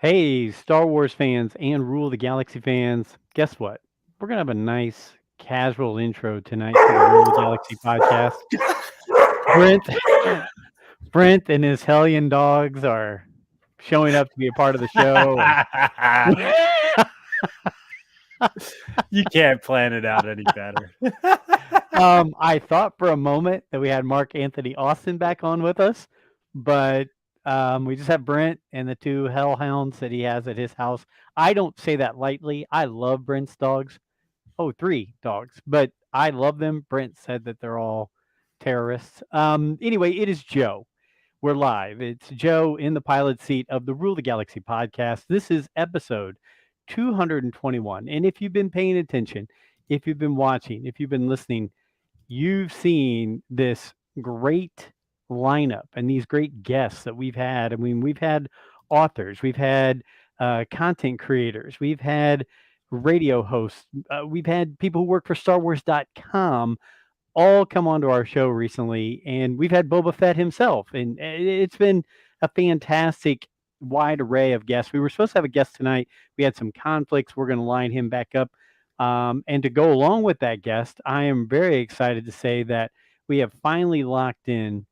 Hey, Star Wars fans and Rule of the Galaxy fans, guess what? We're going to have a nice casual intro tonight to the Rule of the Galaxy podcast. Brent, Brent and his hellion dogs are showing up to be a part of the show. You can't plan it out any better. I thought for a moment that we had Mark Anthony Austin back on with us, but we just have Brent and the two hellhounds that he has at his house. I don't say that lightly. I love Brent's dogs. Oh, three dogs, but I love them. Brent said that they're all terrorists. Anyway, it is Joe. We're live. It's Joe in the pilot seat of the Rule the Galaxy podcast. This is episode 221. And if you've been paying attention, if you've been watching, if you've been listening, you've seen this great lineup and these great guests that we've had. I mean, we've had authors, we've had content creators, we've had radio hosts, we've had people who work for StarWars.com all come onto our show recently, and we've had Boba Fett himself, and it's been a fantastic wide array of guests. We were supposed to have a guest tonight. We had some conflicts. We're going to line him back up. And to go along with that guest, I am very excited to say that we have finally locked in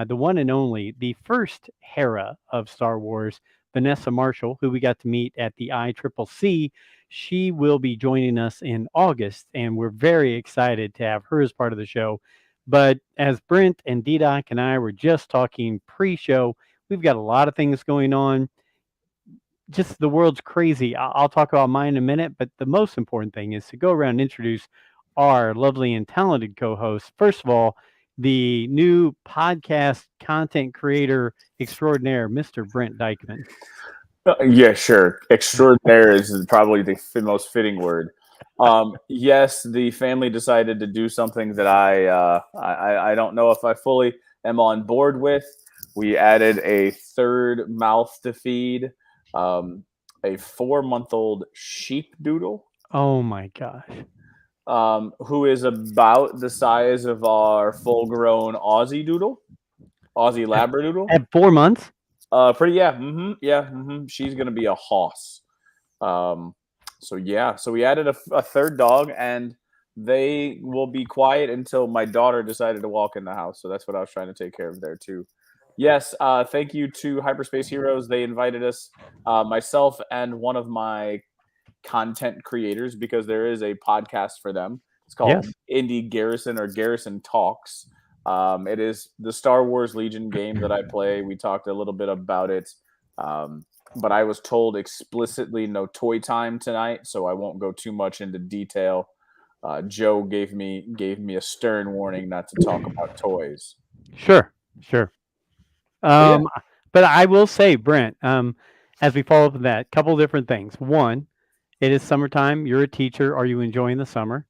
the one and only, the first Hera of Star Wars, Vanessa Marshall, who we got to meet at the ICCC. She will be joining us in August, and we're very excited to have her as part of the show. But as Brent and D-Doc and I were just talking pre-show, we've got a lot of things going on. Just the world's crazy. I'll talk about mine in a minute, but the most important thing is to go around and introduce our lovely and talented co-hosts. First of all, the new podcast content creator extraordinaire, Mr. Brent Dykman. Yeah, sure. Extraordinaire is probably the most fitting word. Yes, the family decided to do something that I don't know if I fully am on board with. We added a third mouth to feed, a 4-month-old sheep doodle. Oh my gosh. Who is about the size of our full-grown Aussie doodle, Aussie Labradoodle. At 4 months? Pretty, yeah. She's gonna be a hoss. So we added a third dog, and they will be quiet until my daughter decided to walk in the house. So that's what I was trying to take care of there too. Yes, thank you to Hyperspace Heroes. They invited us, myself and one of my content creators, because there is a podcast for them. It's called Indie Garrison or Garrison Talks. It is the Star Wars Legion game that I play. We talked a little bit about it, but I was told explicitly no toy time tonight, so I won't go too much into detail. Joe gave me a stern warning not to talk about toys. Sure. But I will say, Brent, as we follow up on that, a couple different things. One, it is summertime. You're a teacher. Are you enjoying the summer?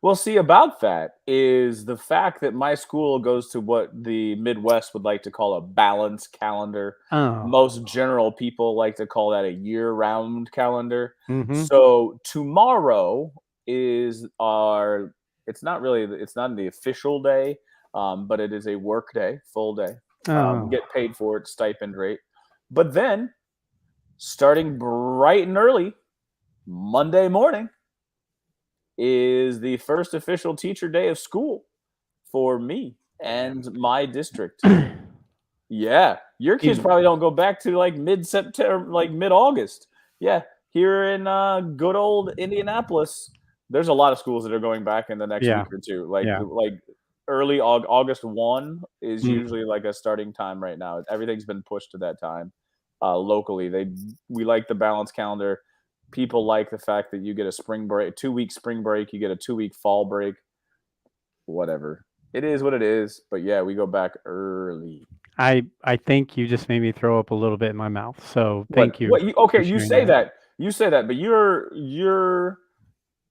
Well, see, about that is the fact that my school goes to what the Midwest would like to call a balanced calendar. Oh. Most general people like to call that a year-round calendar. Mm-hmm. So tomorrow is it's not the official day, but it is a work day, full day. Get paid for it, stipend rate. But then, starting bright and early, Monday morning, is the first official teacher day of school for me and my district. Yeah, your kids probably don't go back to like mid-September, like mid-August. Yeah, here in good old Indianapolis, there's a lot of schools that are going back in the next week or two. Like early August 1 is usually like a starting time right now. Everything's been pushed to that time. Locally, we like the balanced calendar. People like the fact that you get a spring break, 2-week spring break, you get a 2-week fall break. Whatever. It is what it is. But yeah, we go back early. I think you just made me throw up a little bit in my mouth. So thank you. You say that. You say that, but you're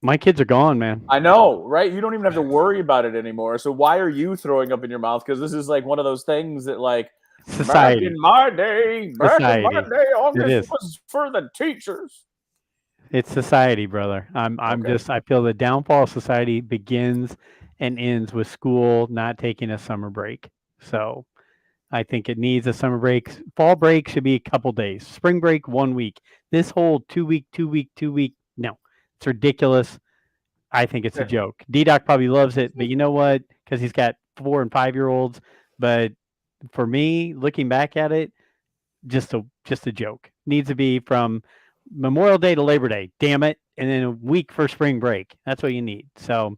my kids are gone, man. I know, right? You don't even have to worry about it anymore. So why are you throwing up in your mouth? Because this is like one of those things that like society. Back in my day, August was for the teachers. It's society, brother. I feel the downfall of society begins and ends with school not taking a summer break. So I think it needs a summer break. Fall break should be a couple days. Spring break 1 week. This whole 2 week, 2 week, 2 week. No, it's ridiculous. I think it's a joke. D-Doc probably loves it, but you know what? Because he's got 4 and 5-year-olds. But for me, looking back at it, just a joke. Needs to be from Memorial Day to Labor Day. Damn it, and then a week for spring break. That's what you need. So,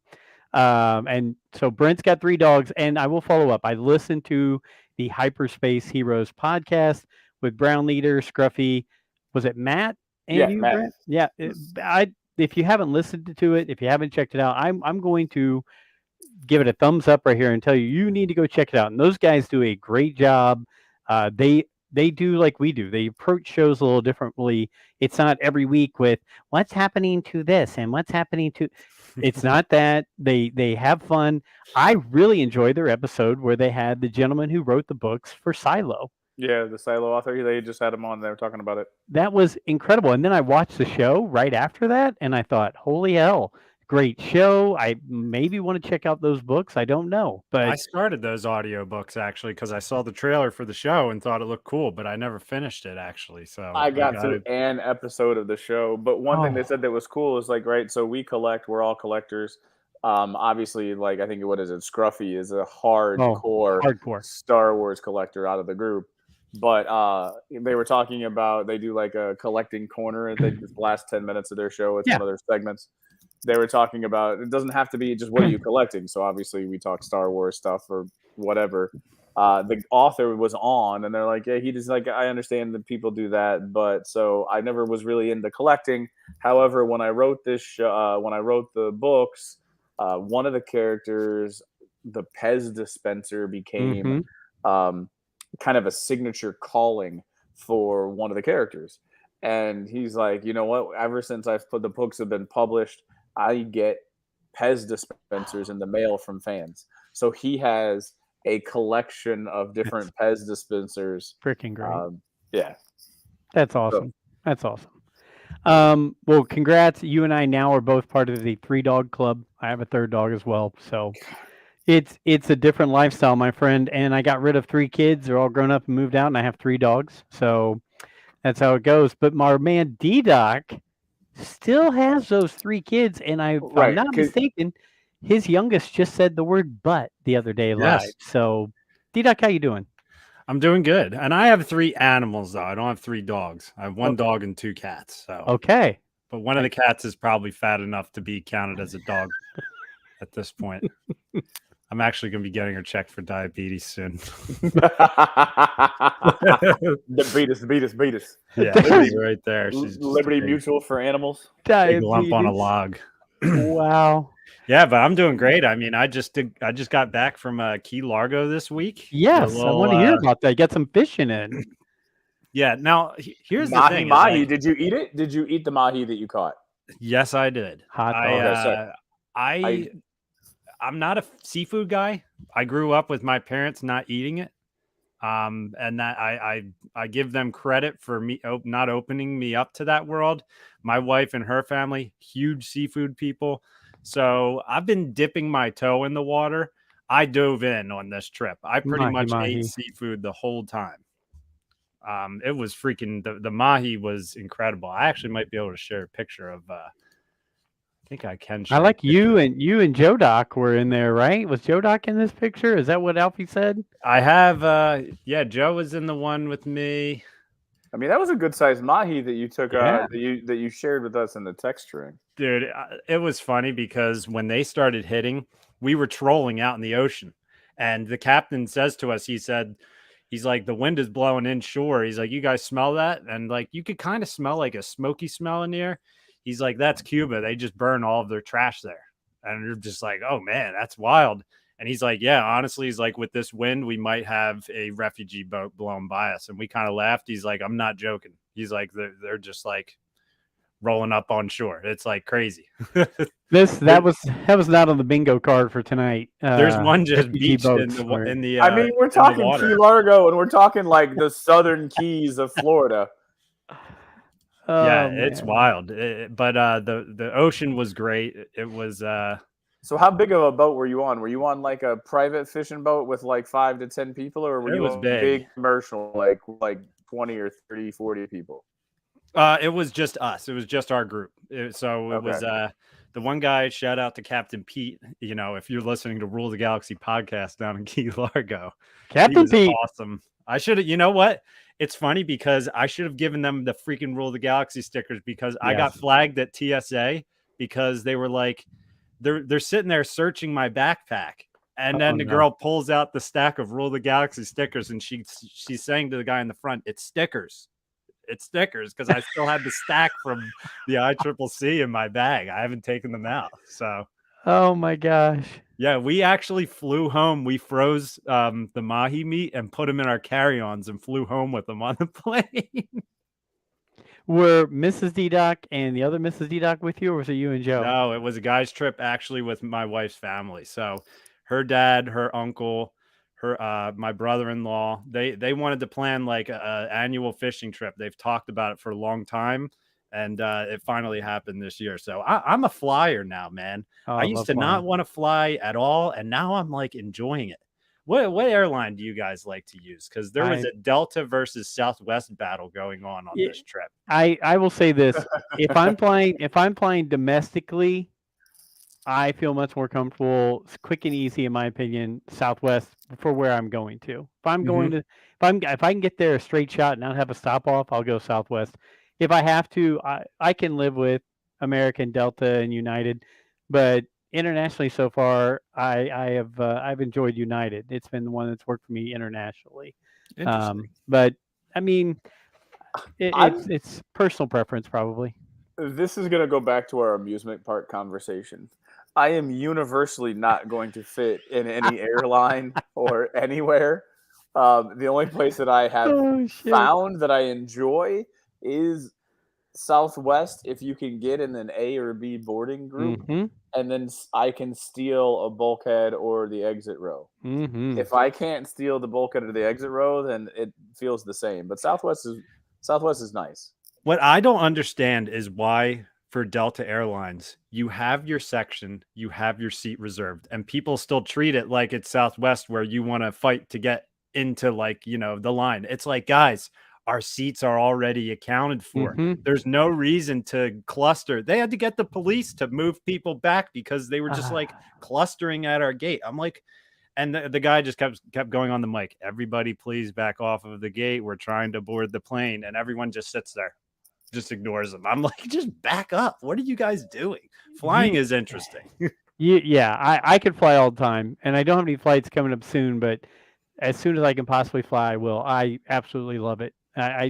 and so Brent's got 3 dogs, and I will follow up. I listened to the Hyperspace Heroes podcast with Brown Leader, Scruffy. Was it Matt and you, Matt. Brent? Yeah. If you haven't listened to it, if you haven't checked it out, I'm going to give it a thumbs up right here and tell you need to go check it out. And those guys do a great job. They do like we do. They approach shows a little differently. It's not every week with what's happening to this and what's happening to. It's not that. They have fun. I really enjoyed their episode where they had the gentleman who wrote the books for Silo. Yeah, the Silo author. They just had him on. They were talking about it. That was incredible. And then I watched the show right after that, and I thought, holy hell. Great show. I maybe want to check out those books. I don't know, but I started those audiobooks actually because I saw the trailer for the show and thought it looked cool, but I never finished it actually. So I got through an episode of the show, but one thing they said that was cool is like, right, so we're all collectors. Obviously, like I think Scruffy is a hardcore Star Wars collector out of the group. But they were talking about they do like a collecting corner. They just last 10 minutes of their show. It's one of their segments. They were talking about it doesn't have to be just what are you collecting. So obviously we talk Star Wars stuff or whatever. The author was on, and they're like, yeah, he just like I understand that people do that, but so I never was really into collecting. However, when I wrote this when I wrote the books, one of the characters, the Pez dispenser, became kind of a signature calling for one of the characters. And he's like, you know what? Ever since the books have been published, I get Pez dispensers in the mail from fans. So he has a collection of different Pez dispensers. Freaking great. Yeah. That's awesome. That's awesome. Well, congrats. You and I now are both part of the 3-dog club. I have a 3rd dog as well. So it's a different lifestyle, my friend. And I got rid of 3 kids. They're all grown up and moved out, and I have 3 dogs. So that's how it goes. But my man D-Doc still has those 3 kids, and if I'm not mistaken, his youngest just said the word "but" the other day live. So, D-Doc, how you doing? I'm doing good, and I have 3 animals though. I don't have 3 dogs. I have 1 dog and 2 cats. So okay, but one of the cats is probably fat enough to be counted as a dog at this point. I'm actually going to be getting her checked for diabetes soon. The Beatus. Yeah, Liberty right there. She's Liberty Mutual for animals. Big lump on a log. Wow. Yeah, but I'm doing great. I mean, I just got back from Key Largo this week. Yes, I want to hear about that. Get some fishing in. Yeah. Now, here's the thing. Mahi, did you eat it? Did you eat the mahi that you caught? Yes, I did. Hot dog. I'm not a seafood guy. I grew up with my parents not eating it. And that I give them credit for me not opening me up to that world. My wife and her family, huge seafood people. So I've been dipping my toe in the water. I dove in on this trip. I pretty much ate seafood the whole time. It was freaking, the mahi was incredible. I actually might be able to share a picture of, I think I can. I like you and Joe Doc were in there, right? Was Joe Doc in this picture? Is that what Alfie said? I have, Joe was in the one with me. I mean, that was a good sized mahi that you took, that you shared with us in the text string. Dude, it was funny because when they started hitting, we were trolling out in the ocean, and the captain says to us, he's like, the wind is blowing inshore. He's like, you guys smell that? And like, you could kind of smell like a smoky smell in the air. He's like, that's Cuba. They just burn all of their trash there. And you're just like, oh man, that's wild. And he's like, yeah, honestly, he's like, with this wind, we might have a refugee boat blown by us. And we kind of laughed. He's like, I'm not joking. He's like, they're just like rolling up on shore. It's like crazy. That was not on the bingo card for tonight. There's one just beached in the I mean, we're talking Key Largo, and we're talking like the southern keys of Florida. Yeah, it's wild. But the ocean was great. It was So how big of a boat were you on? Were you on like a private fishing boat with like 5 to 10 people, or were It you was on a big. big commercial like 20 or 30, 40 people? It was just us. It was just our group. So it was the one guy. Shout out to Captain Pete. You know, if you're listening to Rule the Galaxy podcast down in Key Largo, he Captain was Pete. awesome. I should have. You know what? It's funny because I should have given them the freaking Rule the Galaxy stickers because I got flagged at TSA because they were like, they're sitting there searching my backpack. And then the girl pulls out the stack of Rule the Galaxy stickers, and she's saying to the guy in the front, "It's stickers. It's stickers," because I still had the stack from the ICCC in my bag. I haven't taken them out. So, oh my gosh. Yeah, we actually flew home. We froze the mahi meat and put them in our carry-ons and flew home with them on the plane. Were Mrs. D-Doc and the other Mrs. D-Doc with you, or was it you and Joe? No, it was a guy's trip actually with my wife's family. So her dad, her uncle, her my brother-in-law, they wanted to plan like a annual fishing trip. They've talked about it for a long time, and it finally happened this year. So I'm a flyer now, man. I used to not want to fly at all, and now I'm like enjoying it. What airline do you guys like to use? Because there was a Delta versus Southwest battle going on this trip. I will say this: if I'm flying domestically, I feel much more comfortable, quick and easy, in my opinion, Southwest for where I'm going to. If I'm going to, if I can get there a straight shot and not have a stop off, I'll go Southwest. If I have to, I can live with American, Delta, and United, but internationally so far, I've enjoyed United. It's been the one that's worked for me internationally. But I mean, it's personal preference probably. This is going to go back to our amusement park conversation. I am universally not going to fit in any airline or anywhere. The only place that I have found that I enjoy is Southwest, if you can get in an A or B boarding group, and then I can steal a bulkhead or the exit row. If I can't steal the bulkhead or the exit row, then it feels the same. But Southwest is nice. What I don't understand is why for Delta Airlines, you have your section, you have your seat reserved, and people still treat it like it's Southwest where you want to fight to get into like, you know, the line. It's like, guys, our seats are already accounted for. There's no reason to cluster. They had to get the police to move people back because they were just like clustering at our gate. I'm like, and the guy just kept going on the mic. Everybody, please back off of the gate. We're trying to board the plane. And everyone just sits there, just ignores them. I'm like, just back up. What are you guys doing? Flying is interesting. Yeah, I could fly all the time. And I don't have any flights coming up soon, but as soon as I can possibly fly, I will. I absolutely love it.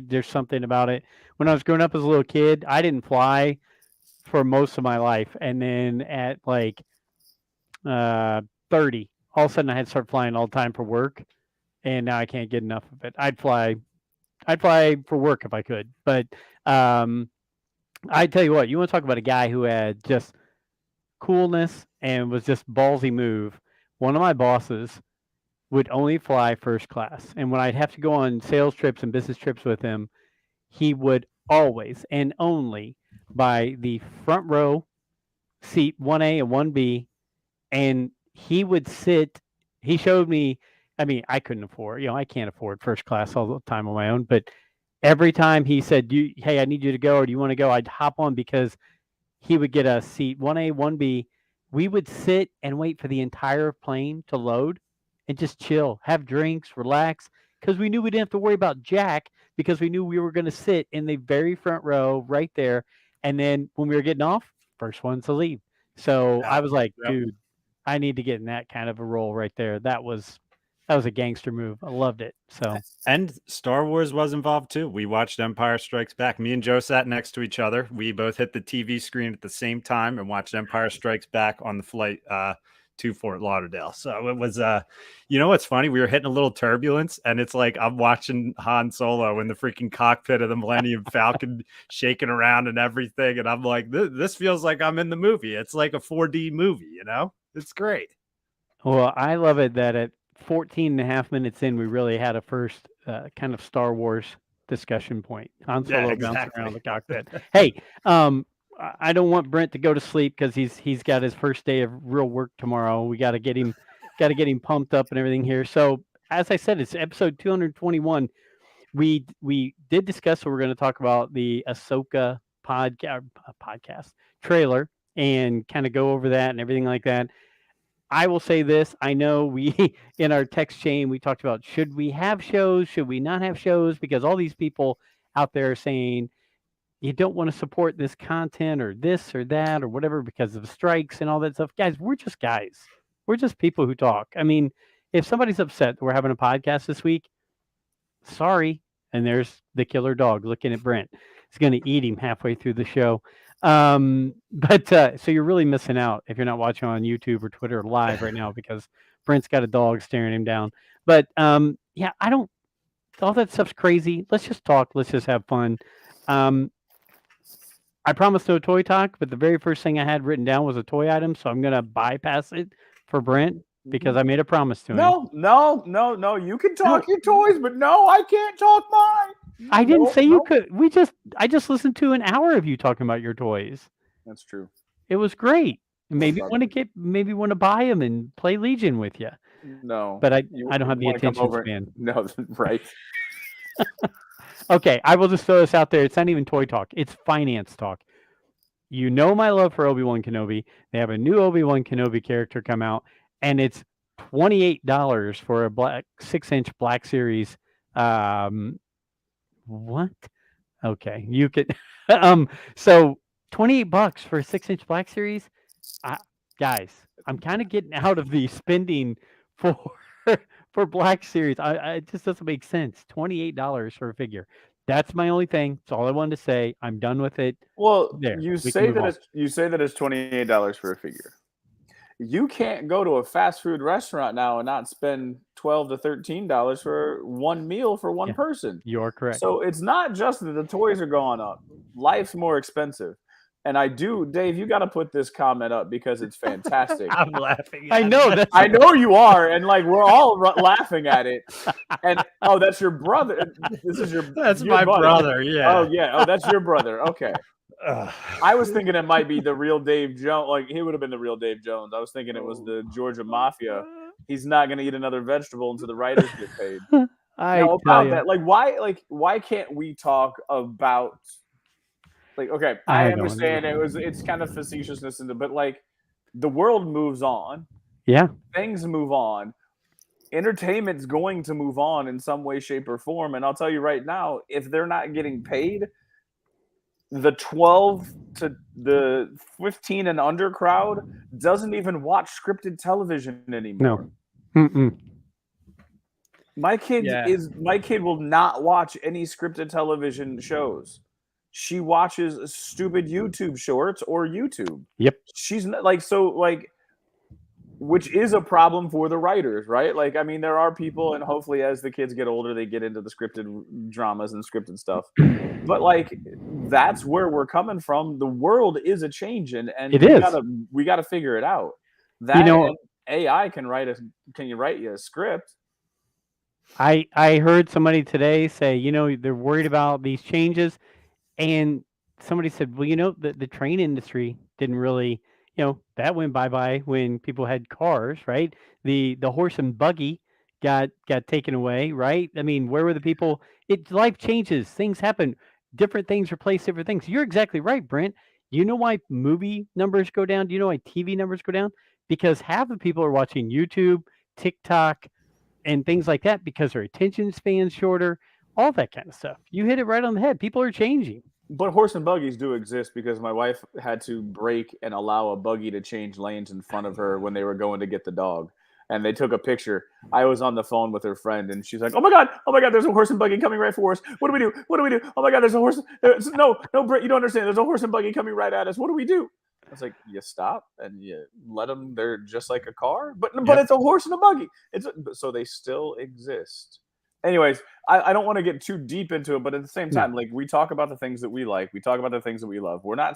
There's something about it. When I was growing up as a little kid, I didn't fly for most of my life. And then at like 30, all of a sudden I had to start flying all the time for work, and now I can't get enough of it. I'd fly for work if I could, but I tell you what, you want to talk about a guy who had just coolness and was just ballsy move. One of my bosses would only fly first class, and when I'd have to go on sales trips and business trips with him, he would always and only buy the front row seat 1A and 1B, and he would sit. He showed me. I mean, I couldn't afford. I can't afford first class all the time on my own. But every time he said, "Hey, I need you to go," or "Do you want to go?" I'd hop on because he would get a seat 1A, 1B. We would sit and wait for the entire plane to load and just chill, have drinks, relax, because we knew we didn't have to worry about Jack because we knew we were going to sit in the very front row right there. And then when we were getting off, first ones to leave. So I was like, dude, I need to get in that kind of a role right there. That was a gangster move. I loved it. So, and Star Wars was involved too. We watched Empire Strikes Back. Me and Joe sat next to each other. We both hit the TV screen at the same time and watched Empire Strikes Back on the flight to Fort Lauderdale. So it was, you know, what's funny? We were hitting a little turbulence, and it's like I'm watching Han Solo in the freaking cockpit of the Millennium Falcon shaking around and everything. And I'm like, this feels like I'm in the movie. It's like a 4D movie, you know? It's great. Well, I love it that at 14 and a half minutes in, we really had a first kind of Star Wars discussion point. Han Solo bouncing around the cockpit. Hey, I don't want Brent to go to sleep because he's got his first day of real work tomorrow. We got to get him pumped up and everything here. So as I said, it's episode 221. We did discuss what we're going to talk about the Ahsoka podcast trailer and kind of go over that and everything like that. I will say this. I know we in our text chain we talked about should we have shows, should we not have shows, because all these people out there are saying you don't want to support this content or this or that or whatever because of strikes and all that stuff. Guys, we're just guys. We're just people who talk. I mean, if somebody's upset that we're having a podcast this week, sorry. And there's the killer dog looking at Brent. He's going to eat him halfway through the show. So you're really missing out if you're not watching on YouTube or Twitter live right now because Brent's got a dog staring him down. But yeah, all that stuff's crazy. Let's just talk. Let's just have fun. I promised no toy talk, but the very first thing I had written down was a toy item, so I'm going to bypass it for Brent because I made a promise to him. No. You can talk your toys, but no, I can't talk mine. I didn't say you could. I just listened to an hour of you talking about your toys. That's true. It was great. Maybe want to buy them and play Legion with you. No, but I don't have the attention span. No, right. Okay, I will just throw this out there. It's not even toy talk. It's finance talk. You know my love for Obi-Wan Kenobi. They have a new Obi-Wan Kenobi character come out, and it's $28 for a 6-inch Black Series. What? Okay, you could. So $28 for a 6-inch Black Series. Guys, I'm kind of getting out of the spending for Black Series. It just doesn't make sense. $28 for a figure. That's my only thing. That's all I wanted to say. I'm done with it. Well, you say that it's $28 for a figure. You can't go to a fast food restaurant now and not spend $12 to $13 for one meal for one person. You're correct. So it's not just that the toys are going up. Life's more expensive. And Dave, you got to put this comment up because it's fantastic. I'm laughing. I know. I know you are. And we're all laughing at it. And, that's your brother. That's my brother. Yeah. Oh, yeah. Oh, that's your brother. Okay. I was thinking it might be the real Dave Jones. He would have been the real Dave Jones. I was thinking it was the Georgia Mafia. He's not going to eat another vegetable until the writers get paid. That. Why can't we talk about... okay, I understand it's kind of facetiousness but the world moves on. Yeah. Things move on. Entertainment's going to move on in some way, shape, or form. And I'll tell you right now, if they're not getting paid, the 12 to the 15 and under crowd doesn't even watch scripted television anymore. No. Mm-mm. My kid will not watch any scripted television shows. She watches stupid YouTube shorts or YouTube. Yep. She's not which is a problem for the writers, right? There are people, and hopefully as the kids get older, they get into the scripted dramas and scripted stuff. But that's where we're coming from. The world is a changing, and we gotta figure it out. That AI can you write you a script? I heard somebody today say, they're worried about these changes. And somebody said, well, the train industry didn't really, that went bye-bye when people had cars, right? The horse and buggy got taken away, right? I mean, where were the people? Life changes. Things happen. Different things replace different things. You're exactly right, Brent. You know why movie numbers go down? Do you know why TV numbers go down? Because half the people are watching YouTube, TikTok, and things like that because their attention span's shorter. All that kind of stuff. You hit it right on the head. People are changing. But horse and buggies do exist because my wife had to brake and allow a buggy to change lanes in front of her when they were going to get the dog. And they took a picture. I was on the phone with her friend, and she's like, oh my God, there's a horse and buggy coming right for us. What do we do? Oh my God, there's a horse. No, Britt, you don't understand. There's a horse and buggy coming right at us. What do we do? I was like, you stop and you let them. They're just like a car. But it's a horse and a buggy. So they still exist. Anyways, I don't want to get too deep into it, but at the same time, we talk about the things that we like. We talk about the things that we love. We're not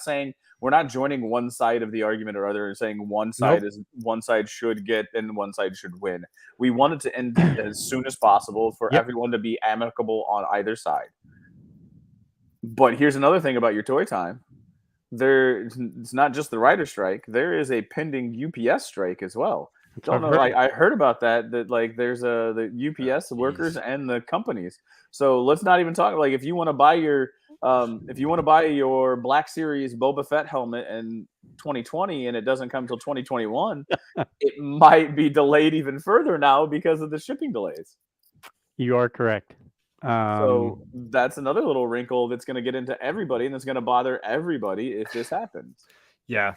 joining one side of the argument or other and saying one side should get and one side should win. We want it to end as soon as possible for everyone to be amicable on either side. But here's another thing about your toy time. it's not just the writer strike. There is a pending UPS strike as well. Don't know. heard. Like I heard about that. That like there's the UPS workers and the companies. So let's not even talk. Like if you want to buy your Black Series Boba Fett helmet in 2020 and it doesn't come till 2021, it might be delayed even further now because of the shipping delays. You are correct. So that's another little wrinkle that's going to get into everybody, and it's going to bother everybody if this happens. Yeah.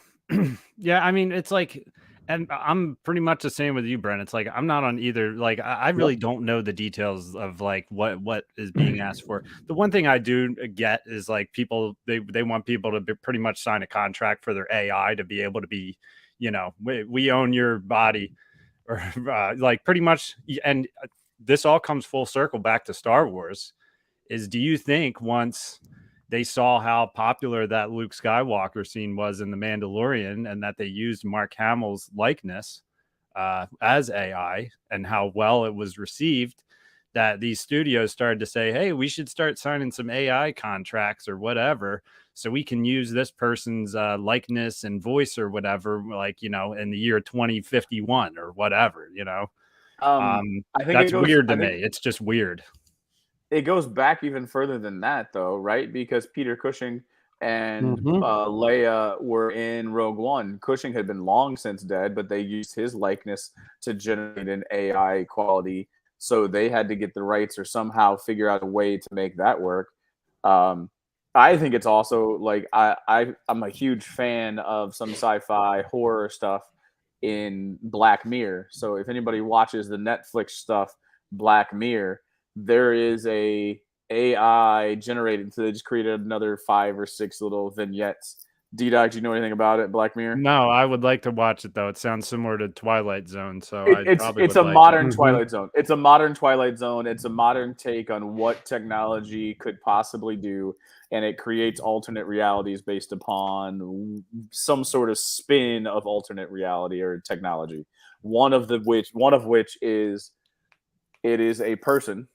Yeah. I mean, it's like, and I'm pretty much the same with you, Brent. It's like I'm not on either. Like I really don't know the details of like what is being asked for. The one thing I do get is like people they want people to pretty much sign a contract for their AI to be able to be, we own your body, or like pretty much. And this all comes full circle back to Star Wars. Do you think once they saw how popular that Luke Skywalker scene was in The Mandalorian and that they used Mark Hamill's likeness as AI and how well it was received, that these studios started to say, hey, we should start signing some AI contracts or whatever so we can use this person's likeness and voice or whatever, like, in the year 2051 or whatever, I think that's weird to me. It's just weird. It goes back even further than that, though, right? Because Peter Cushing and Leia were in Rogue One. Cushing had been long since dead, but they used his likeness to generate an AI quality. So they had to get the rights or somehow figure out a way to make that work. I think it's also like I'm a huge fan of some sci-fi horror stuff in Black Mirror. So if anybody watches the Netflix stuff, Black Mirror, there is a AI generated. So they just created another 5 or 6 little vignettes. D-Doc, do you know anything about it, Black Mirror? No, I would like to watch it, though. It sounds similar to Twilight Zone. So it's a modern Twilight Zone. It's a modern Twilight Zone. It's a modern take on what technology could possibly do. And it creates alternate realities based upon some sort of spin of alternate reality or technology. One of which is it is a person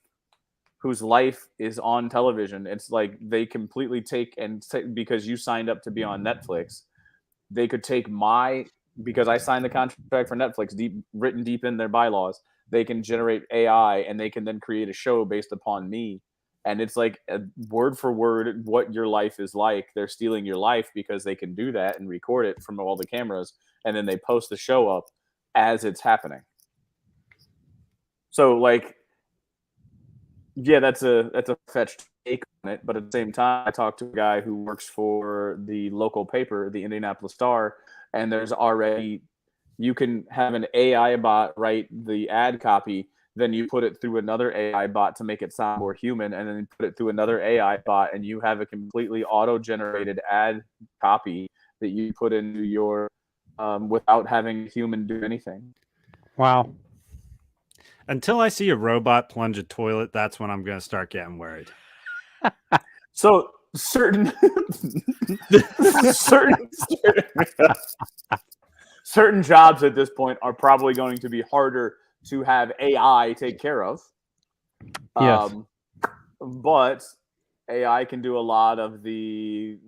whose life is on television. It's like they completely take because you signed up to be on Netflix, they could take because I signed the contract for Netflix, written deep in their bylaws, they can generate AI and they can then create a show based upon me. And it's like a word for word what your life is like. They're stealing your life because they can do that and record it from all the cameras. And then they post the show up as it's happening. So like, yeah, that's a fetched take on it. But at the same time, I talked to a guy who works for the local paper, the Indianapolis Star, and there's already, you can have an AI bot write the ad copy, then you put it through another AI bot to make it sound more human, and then you put it through another AI bot, and you have a completely auto-generated ad copy that you put into your without having a human do anything. Wow. Until I see a robot plunge a toilet, that's when I'm going to start getting worried. So certain jobs at this point are probably going to be harder to have AI take care of. Yes. But AI can do a lot of the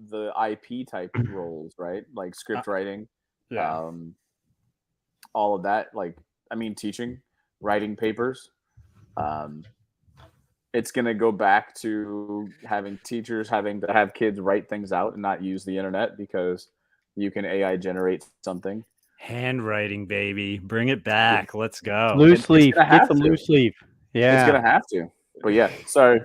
IP type roles, right? Like script writing, all of that. Like, I mean, teaching, writing papers. It's going to go back to having teachers having to have kids write things out and not use the internet because you can AI generate something. Handwriting, baby. Bring it back. Let's go. Loose leaf. Get some loose leaf. Yeah. It's going to have to. But yeah, sorry.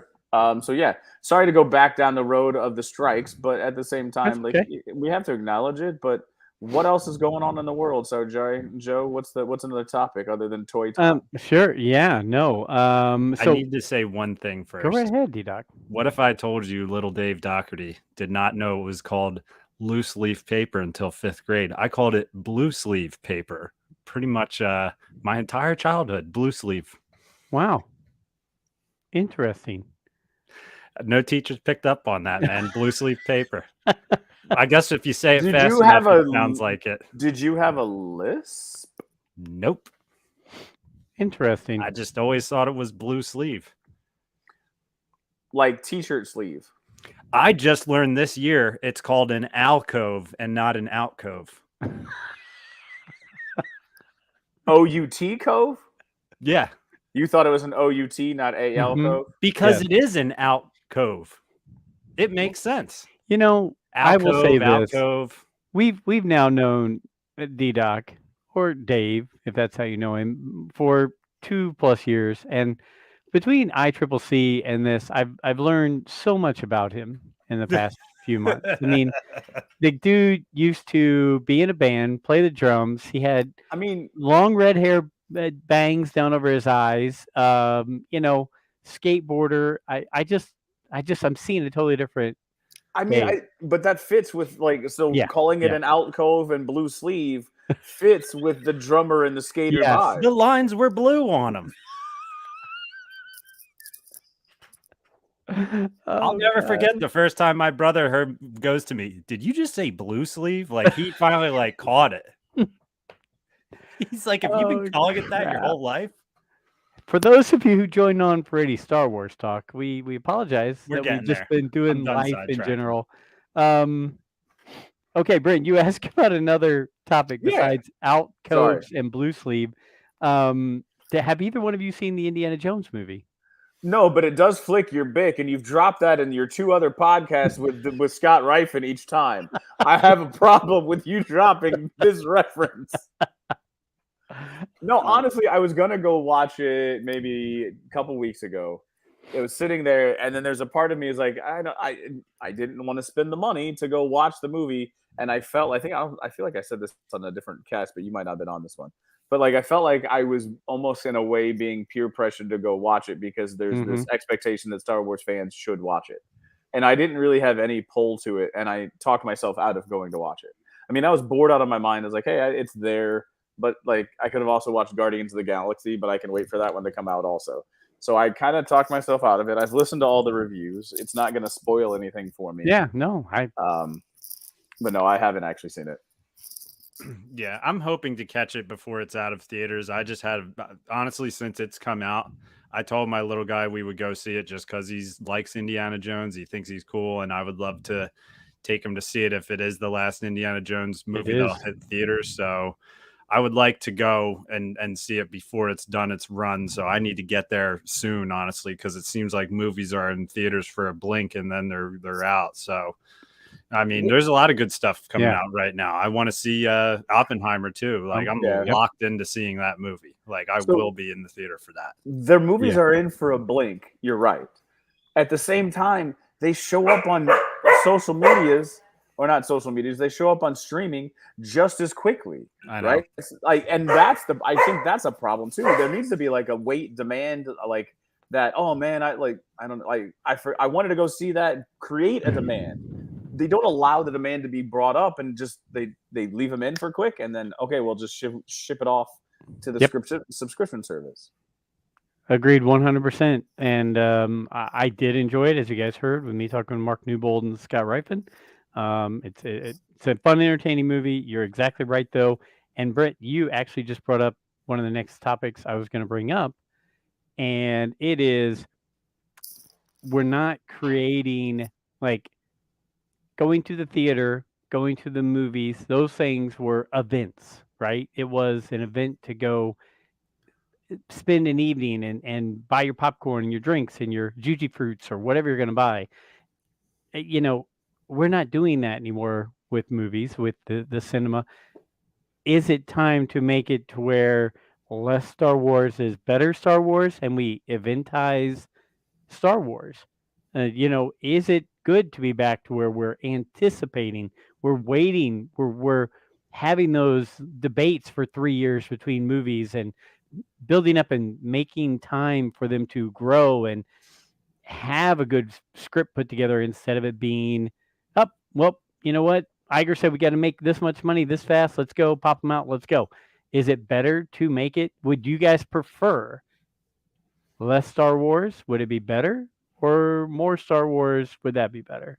Sorry to go back down the road of the strikes, but at the same time, we have to acknowledge it. But what else is going on in the world? So, Joe, what's another topic other than toy time? Sure. Yeah. No. So I need to say one thing first. Go right ahead, D-Doc. What if I told you little Dave Doherty did not know it was called loose leaf paper until 5th grade? I called it blue sleeve paper. Pretty much my entire childhood, blue sleeve. Wow. Interesting. No teachers picked up on that, man. Blue sleeve paper. I guess if you say it fast enough, it sounds like it. Did you have a lisp? Nope. Interesting. I just always thought it was blue sleeve. Like t-shirt sleeve. I just learned this year it's called an alcove and not an alcove. OUT Cove? Yeah. You thought it was an OUT, not AL Cove? Because it is an alcove. It makes sense. You know, I will say this. Alcove. We've now known D-Doc, or Dave, if that's how you know him, for 2+ years. And between ICCC and this, I've learned so much about him in the past few months. I mean, the dude used to be in a band, play the drums. He had long red hair, bangs down over his eyes. Skateboarder. I'm seeing a totally different. But that fits with calling it an alcove and blue sleeve fits with the drummer and the skater vibe. The lines were blue on them. I'll never forget the first time my brother goes to me. Did you just say blue sleeve? Like he finally caught it. He's like, have you been calling it that your whole life? For those of you who joined on for any Star Wars talk, we apologize that we've just been doing life in general. Okay, Brent, you asked about another topic besides alcoves and blue sleeve. Have either one of you seen the Indiana Jones movie? No, but it does flick your bick, and you've dropped that in your 2 other podcasts with Scott Rifen each time. I have a problem with you dropping this reference. No, honestly, I was gonna go watch it maybe a couple weeks ago. It was sitting there, and then there's a part of me is like, I didn't want to spend the money to go watch the movie, and I feel like I said this on a different cast, but you might not have been on this one. But I felt like I was almost in a way being peer pressured to go watch it because there's this expectation that Star Wars fans should watch it, and I didn't really have any pull to it, and I talked myself out of going to watch it. I mean, I was bored out of my mind. I was like, hey, it's there. But I could have also watched Guardians of the Galaxy, but I can wait for that one to come out also. So I kind of talked myself out of it. I've listened to all the reviews. It's not going to spoil anything for me. Yeah, no, but no, I haven't actually seen it. Yeah, I'm hoping to catch it before it's out of theaters. I just honestly, since it's come out, I told my little guy we would go see it just because he likes Indiana Jones. He thinks he's cool, and I would love to take him to see it if it is the last Indiana Jones movie that'll hit theaters. So I would like to go and see it before it's done its run. So I need to get there soon, honestly, because it seems like movies are in theaters for a blink and then they're out. So, I mean, there's a lot of good stuff coming out right now. I want to see Oppenheimer too. I'm locked into seeing that movie. I will be in the theater for that. Their movies are in for a blink. You're right. At the same time, they show up on social medias. Or not social medias, they show up on streaming just as quickly, right? And I think that's a problem too. There needs to be a weight demand that. Oh man, I wanted to go see that. Create a demand. They don't allow the demand to be brought up, and just they leave them in for quick, and then we'll just ship it off to the subscription service. Agreed 100%. And I did enjoy it, as you guys heard, with me talking to Mark Newbold and Scott Rifen. It's a fun, entertaining movie. You're exactly right, though. And Brett, you actually just brought up one of the next topics I was going to bring up, and it is we're not creating going to the theater, going to the movies. Those things were events, right? It was an event to go spend an evening and buy your popcorn and your drinks and your juji fruits or whatever you're going to buy. We're not doing that anymore with movies, with the cinema. Is it time to make it to where less Star Wars is better Star Wars and we eventize Star Wars? Is it good to be back to where we're anticipating, we're waiting, we're having those debates for 3 years between movies and building up and making time for them to grow and have a good script put together instead of it being well, you know what? Iger said we got to make this much money this fast. Let's go, pop them out. Let's go. Is it better to make it? Would you guys prefer less Star Wars? Would it be better? Or more Star Wars? Would that be better?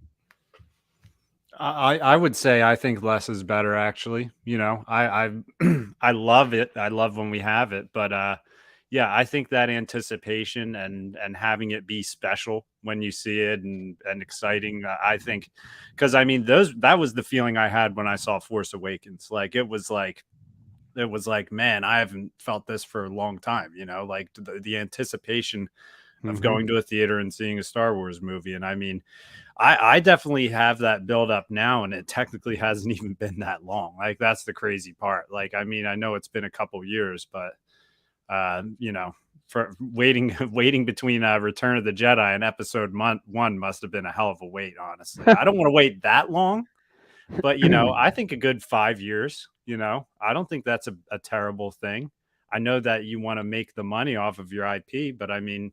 I would say I think less is better, actually. I love it. I love when we have it. But, yeah, I think that anticipation and having it be special when you see it and exciting, I think, because I mean that was the feeling I had when I saw Force Awakens. Like it was like, man, I haven't felt this for a long time, like the anticipation of going to a theater and seeing a Star Wars movie. And I mean, I definitely have that build up now, and it technically hasn't even been that long. Like that's the crazy part. Like, I mean, I know it's been a couple years, but for waiting between Return of the Jedi and Episode 1 must have been a hell of a wait. Honestly, I don't want to wait that long, but I think a good 5 years. I don't think that's a terrible thing. I know that you want to make the money off of your IP, but I mean,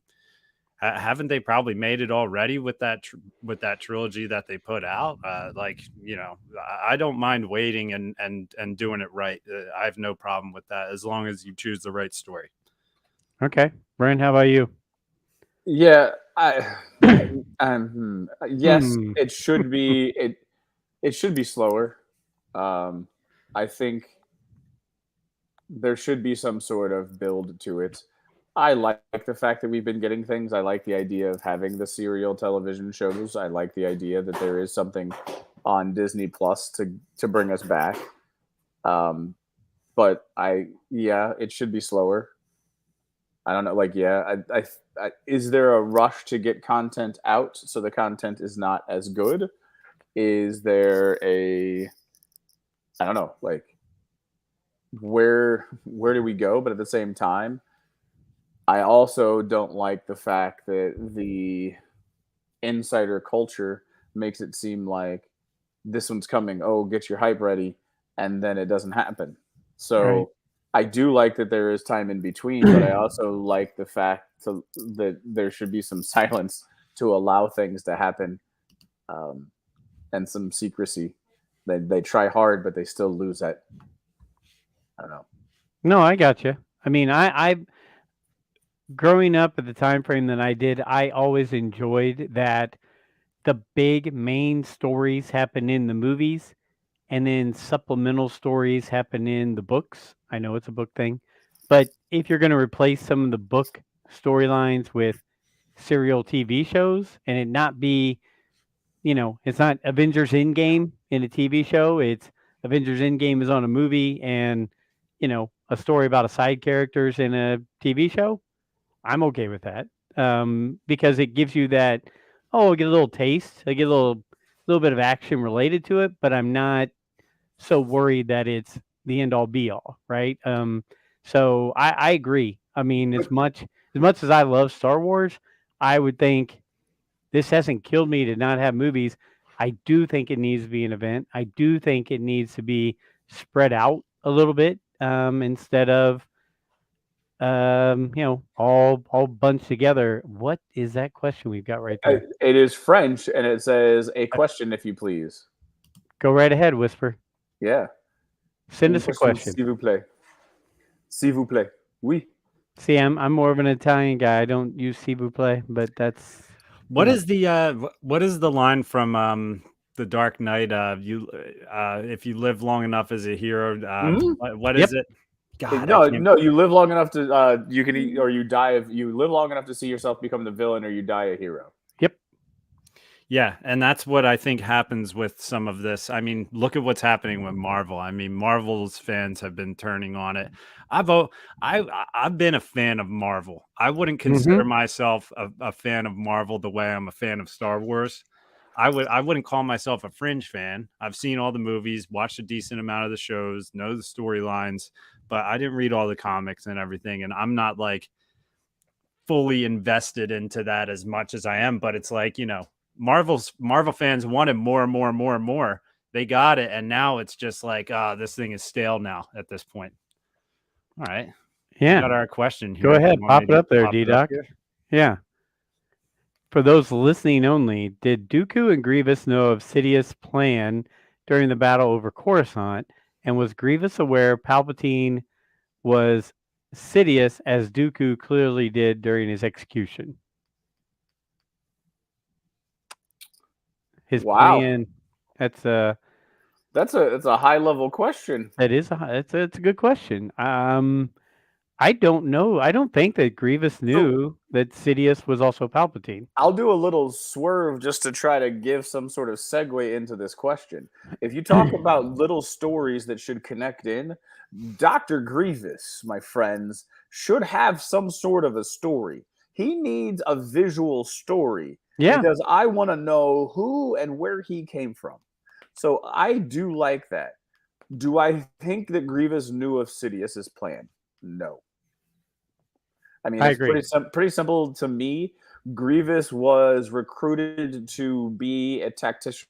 haven't they probably made it already with that trilogy that they put out? I don't mind waiting and doing it right. I have no problem with that as long as you choose the right story. Okay, Brian, how about you? Yeah, yes, it should be it should be slower. I think there should be some sort of build to it. I like the fact that we've been getting things. I like the idea of having the serial television shows. I like the idea that there is something on Disney Plus to bring us back. But it should be slower. I don't know. Like, yeah, is there a rush to get content out so the content is not as good? Is there I don't know, like where do we go? But at the same time, I also don't like the fact that the insider culture makes it seem like this one's coming. Oh, get your hype ready, and then it doesn't happen. So Right. I do like that there is time in between, but I also like the fact that there should be some silence to allow things to happen, and some secrecy. They try hard, but they still lose at. I don't know. No, I got you. I mean, I growing up at the time frame that I did, I always enjoyed that the big main stories happen in the movies, and then supplemental stories happen in the books. I know it's a book thing, but if you're going to replace some of the book storylines with serial TV shows and it not be, it's not Avengers Endgame in a TV show, it's Avengers Endgame is on a movie and, a story about a side characters in a TV show, I'm okay with that. Because it gives you that, oh, I get a little taste, I get a little bit of action related to it, but I'm not so worried that it's the end all be all, right? So I agree. I mean, as much as I love Star Wars, I would think this hasn't killed me to not have movies. I do think it needs to be an event. I do think it needs to be spread out a little bit, instead of all bunched together. What is that question we've got right there? It is French, and it says a question, if you please. Go right ahead, Whisper. Yeah. Send us a question. S'il vous plaît. S'il vous plaît. Oui. See, I'm more of an Italian guy. I don't use s'il vous plaît, but that's what is the line from The Dark Knight? If you live long enough as a hero, what is it? God, no, you live long enough to you can eat, or you die if you live long enough to see yourself become the villain, or you die a hero. Yep. Yeah, and that's what I think happens with some of this. I mean, look at what's happening with Marvel. I mean, Marvel's fans have been turning on it. I've been a fan of Marvel. I wouldn't consider myself a fan of Marvel the way I'm a fan of Star Wars. I wouldn't call myself a fringe fan. I've seen all the movies, watched a decent amount of the shows, know the storylines, but I didn't read all the comics and everything, and I'm not like fully invested into that as much as I am. But it's like, Marvel fans wanted more and more and more and more. They got it, and now it's just like, this thing is stale now at this point. All right. Yeah. We got our question here. Go ahead, pop it up there, D-Doc. Yeah. For those listening only, did Dooku and Grievous know of Sidious's plan during the battle over Coruscant, and was Grievous aware Palpatine was Sidious as Dooku clearly did during his execution? His plan. That's a high level question. That is it's a good question. I don't know. I don't think that Grievous knew that Sidious was also Palpatine. I'll do a little swerve just to try to give some sort of segue into this question. If you talk about little stories that should connect in, Dr. Grievous, my friends, should have some sort of a story. He needs a visual story because I want to know who and where he came from. So I do like that. Do I think that Grievous knew of Sidious's plan? No. I mean, it's pretty simple to me. Grievous was recruited to be a tactician,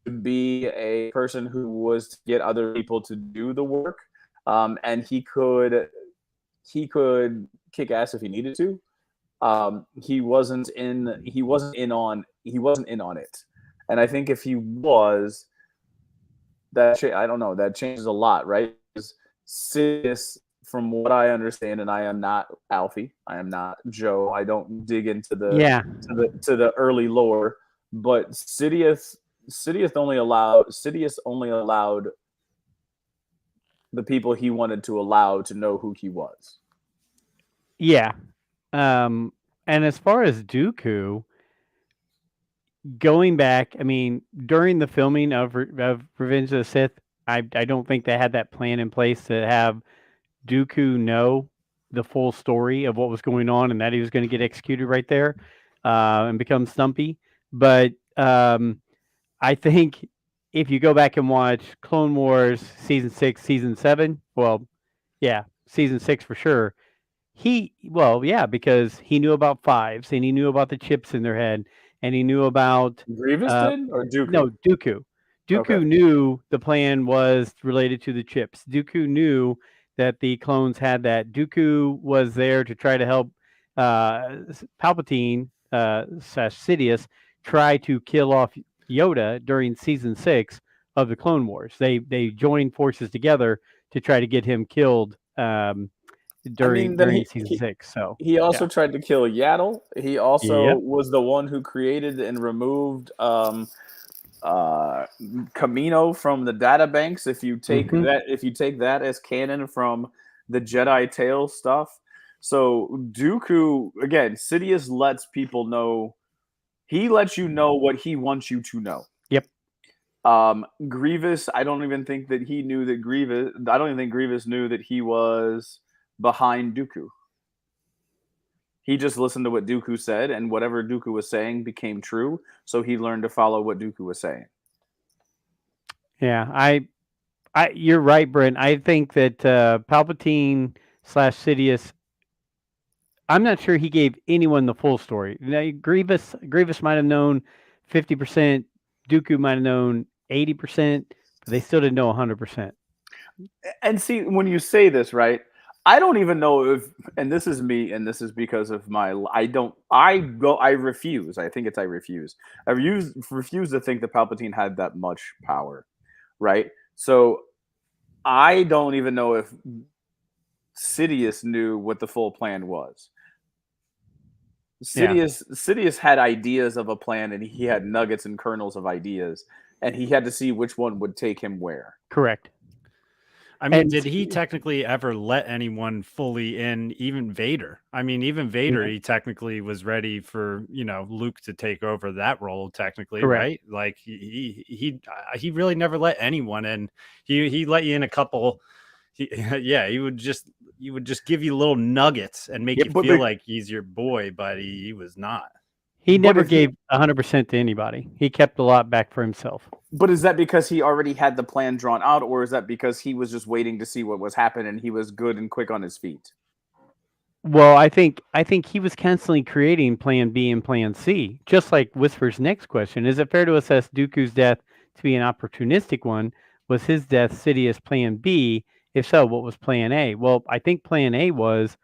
to be a person who was to get other people to do the work, and he could kick ass if he needed to. He wasn't in on it, and I think if he was, I don't know, that changes a lot, right? Because Sidious, from what I understand, and I am not Alfie, I am not Joe. I don't dig into the early lore, but Sidious only allowed the people he wanted to allow to know who he was. Yeah. And as far as Dooku, going back, I mean, during the filming of Revenge of the Sith, I don't think they had that plan in place to have Dooku know the full story of what was going on and that he was going to get executed right there and become Stumpy. But I think if you go back and watch Clone Wars Season 6, Season 7, well, yeah, Season 6 for sure, because he knew about fives and he knew about the chips in their head and he knew about... Grievous did? Or Dooku? No, Dooku. Dooku knew the plan was related to the chips. Dooku knew that the clones had that. Dooku was there to try to help Palpatine / Sidious try to kill off Yoda during Season 6 of the Clone Wars. They joined forces together to try to get him killed during Season 6. So he also tried to kill Yaddle. He also was the one who created and removed Camino from the databanks. If you take that as canon from the Jedi Tale stuff. So Dooku, again, Sidious lets people know. He lets you know what he wants you to know. Yep. Grievous, I don't even think that he knew that Grievous. I don't even think Grievous knew that he was behind Dooku. He just listened to what Dooku said, and whatever Dooku was saying became true. So he learned to follow what Dooku was saying. Yeah, you're right, Brent. I think that Palpatine / Sidious, I'm not sure he gave anyone the full story. Now, Grievous might have known 50%. Dooku might have known 80%, but they still didn't know 100%. And see, when you say this, right, I don't even know if, and this is me, and this is because of I refuse. I think it's I refuse. I refuse to think that Palpatine had that much power, right? So I don't even know if Sidious knew what the full plan was. Sidious had ideas of a plan, and he had nuggets and kernels of ideas, and he had to see which one would take him where. Correct. I mean, did he technically ever let anyone fully in, even Vader? I mean, even Vader, he technically was ready for, Luke to take over that role, technically, right? Like he really never let anyone in. He let you in a couple. He would just give you little nuggets and make you feel like he's your boy, but he was not. He never gave 100% to anybody. He kept a lot back for himself. But is that because he already had the plan drawn out, or is that because he was just waiting to see what was happening and he was good and quick on his feet? Well, I think he was constantly creating Plan B and Plan C. Just like Whisper's next question, is it fair to assess Dooku's death to be an opportunistic one? Was his death Sidious Plan B? If so, what was Plan A? Well, I think Plan A was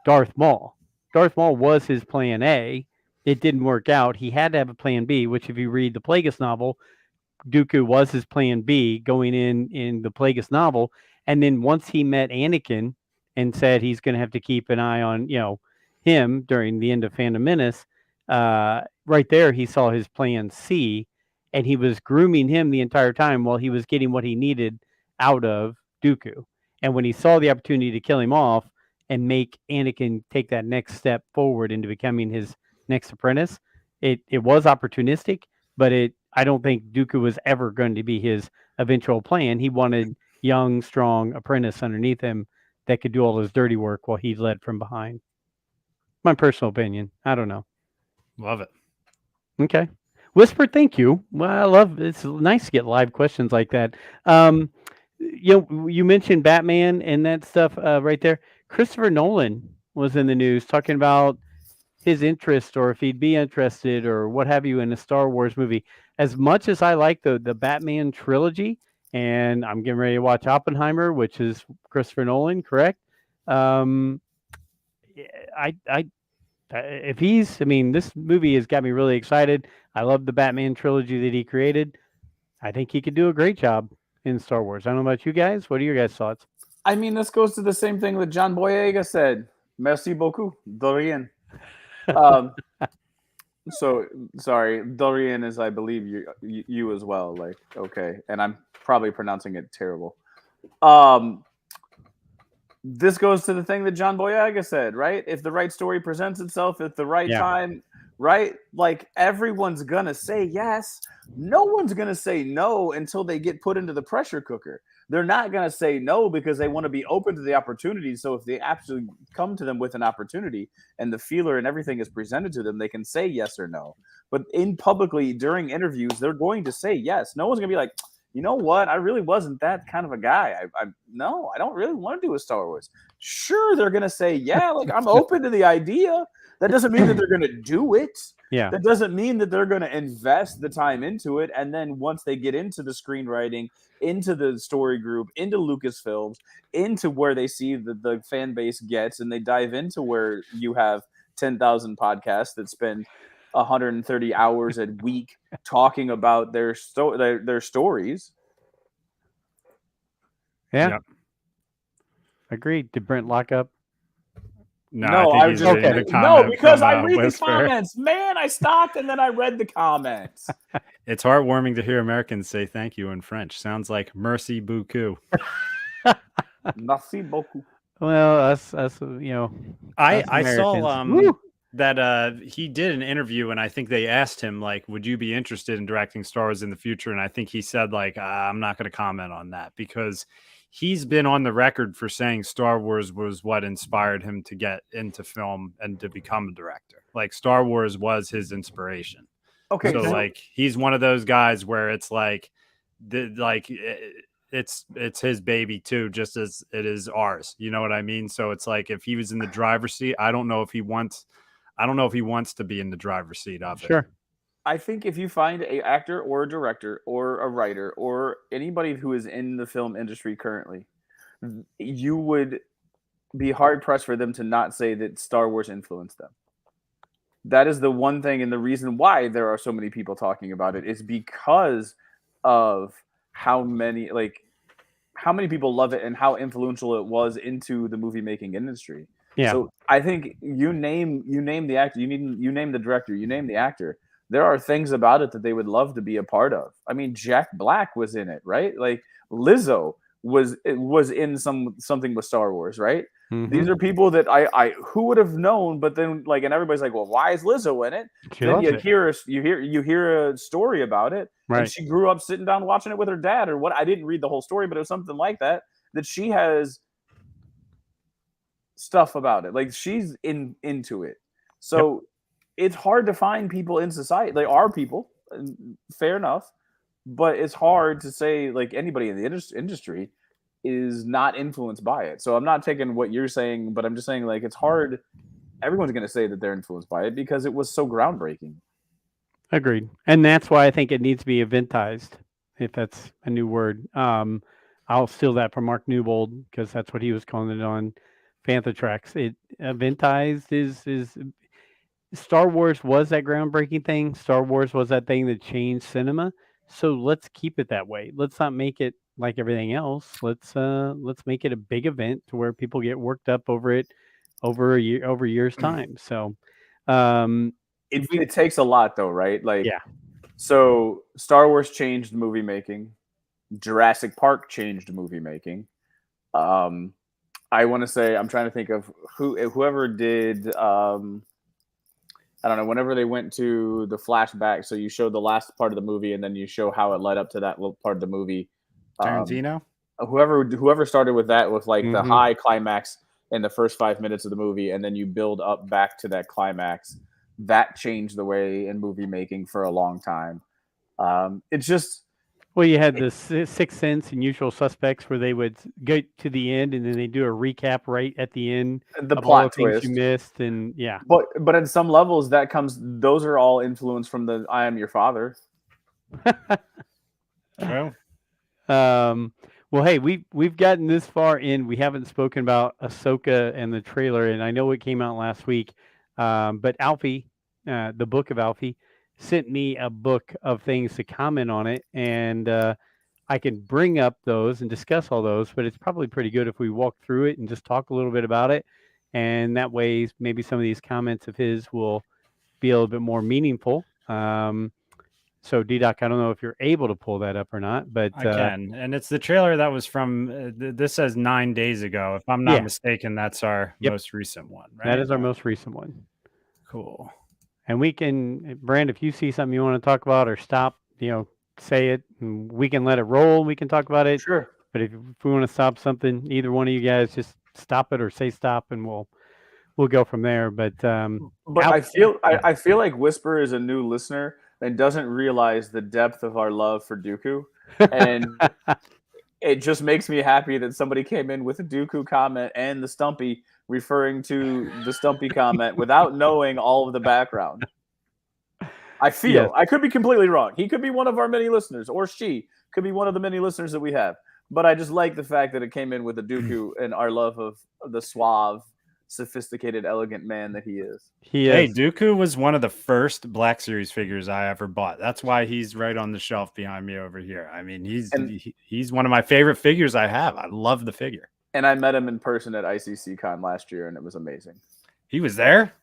Darth Maul. Darth Maul was his Plan A. It didn't work out. He had to have a Plan B, which if you read the Plagueis novel, Dooku was his Plan B going in the Plagueis novel. And then once he met Anakin and said he's going to have to keep an eye on, him during the end of Phantom Menace, right there he saw his Plan C, and he was grooming him the entire time while he was getting what he needed out of Dooku. And when he saw the opportunity to kill him off and make Anakin take that next step forward into becoming his next apprentice. It was opportunistic, but I don't think Dooku was ever going to be his eventual plan. He wanted young, strong apprentice underneath him that could do all his dirty work while he led from behind. My personal opinion. I don't know. Love it. Okay. Whisper, thank you. Well, I love it's nice to get live questions like that. You mentioned Batman and that stuff right there. Christopher Nolan was in the news talking about his interest or if he'd be interested or what have you in a Star Wars movie. As much as I like the Batman trilogy, and I'm getting ready to watch Oppenheimer, which is Christopher Nolan, correct? I if he's, I mean, this movie has got me really excited. I love the Batman trilogy that he created. I think he could do a great job in Star Wars. I don't know about you guys. What are your guys' thoughts? I mean, this goes to the same thing that John Boyega said. Merci beaucoup, Dorian. So sorry, Dorian is, I believe, you as well. Like, okay, and I'm probably pronouncing it terrible. This goes to the thing that John Boyega said, right? If the right story presents itself at the right time, right? Like, everyone's gonna say yes. No one's gonna say no until they get put into the pressure cooker. They're not gonna say no because they want to be open to the opportunity. So if they actually come to them with an opportunity and the feeler and everything is presented to them, they can say yes or no. But in publicly during interviews, they're going to say yes. No one's gonna be like, you know what? I really wasn't that kind of a guy. No, I don't really want to do a Star Wars. Sure, they're gonna say, yeah, like, I'm open to the idea. That doesn't mean that they're gonna do it. Yeah. That doesn't mean that they're gonna invest the time into it. And then once they get into the screenwriting, into the story group, into Lucasfilms, into where they see the fan base gets, and they dive into where you have 10,000 podcasts that spend 130 hours a week talking about their stories. Yeah. Yep. Agreed. Did Brent lock up? No, I was just because I read Whisper. The comments. Man, I stopped and then I read the comments. It's heartwarming to hear Americans say thank you in French. Sounds like merci beaucoup. Merci beaucoup. Well, us you know. I saw that he did an interview, and I think they asked him, like, would you be interested in directing Star Wars in the future? And I think he said, like, I'm not going to comment on that, because he's been on the record for saying Star Wars was what inspired him to get into film and to become a director. Like, Star Wars was his inspiration. Okay. So like, he's one of those guys where it's like, it's his baby too, just as it is ours. You know what I mean? So it's like, if he was in the driver's seat, I don't know if he wants to be in the driver's seat of it. Sure. I think if you find an actor or a director or a writer or anybody who is in the film industry currently, you would be hard pressed for them to not say that Star Wars influenced them. That is the one thing, and the reason why there are so many people talking about it is because of how many people love it and how influential it was into the movie making industry. Yeah. So I think you name the actor, you name the director, you name the actor. There are things about it that they would love to be a part of. I mean, Jack Black was in it, right? Like, Lizzo was in something with Star Wars, right? Mm-hmm. These are people that I who would have known, but then, like, and everybody's like, well, why is Lizzo in it? Then you hear a story about it, right? And she grew up sitting down watching it with her dad, or what? I didn't read the whole story, but it was something like that she has stuff about it, like, she's into it. So it's hard to find people in society. They are people, fair enough, but it's hard to say, like, anybody in the industry is not influenced by it. So I'm not taking what you're saying, but I'm just saying, like, it's hard. Everyone's going to say that they're influenced by it because it was so groundbreaking. Agreed. And that's why I think it needs to be eventized, if that's a new word. I'll steal that from Mark Newbold, because that's what he was calling it on Panther Tracks. It eventized is Star Wars was that groundbreaking thing. Star Wars was that thing that changed cinema. So let's keep it that way. Let's not make it like everything else. Let's make it a big event to where people get worked up over it over years time. So it takes a lot, though, right? Like, yeah. So Star Wars changed movie making. Jurassic Park changed movie making. I want to say I'm trying to think of whoever did. I don't know. Whenever they went to the flashback, so you show the last part of the movie, and then you show how it led up to that little part of the movie. Tarantino. Whoever started with that, with like the Mhm. high climax in the first 5 minutes of the movie, and then you build up back to that climax. That changed the way in movie making for a long time. It's just Well, you had the Sixth Sense and Usual Suspects where they would get to the end and then they do a recap right at the end the of all the plot things twist. you missed, and yeah. But at some levels, those are all influenced from the "I Am Your Father." Well, Well, hey, we've gotten this far in. We haven't spoken about Ahsoka and the trailer, and I know it came out last week. But Alfie, the book of Alfie, sent me a book of things to comment on it, and I can bring up those and discuss all those. But it's probably pretty good if we walk through it and just talk a little bit about it, and that way maybe some of these comments of his will be a little bit more meaningful. So D-Doc, I don't know if you're able to pull that up or not, but I can, and it's the trailer that was from. This says 9 days ago, if I'm not Yeah. mistaken. That's our Yep. most recent one, right? That is our most recent one. Cool. And we can, Brand, if you see something you want to talk about or stop, say it, and we can let it roll. We can talk about it. Sure. But if we want to stop something, either one of you guys just stop it or say stop, and we'll go from there. But I feel like Whisper is a new listener and doesn't realize the depth of our love for Dooku, and it just makes me happy that somebody came in with a Dooku comment and the Stumpy referring to the Stumpy comment without knowing all of the background. I feel Yes. I could be completely wrong. He could be one of our many listeners, or she could be one of the many listeners that we have. But I just like the fact that it came in with a Dooku and our love of the suave, sophisticated, elegant man that he is. Hey, Dooku was one of the first Black Series figures I ever bought. That's why he's right on the shelf behind me over here. I mean, he's one of my favorite figures I have. I love the figure. And I met him in person at ICC Con last year, and it was amazing. He was there?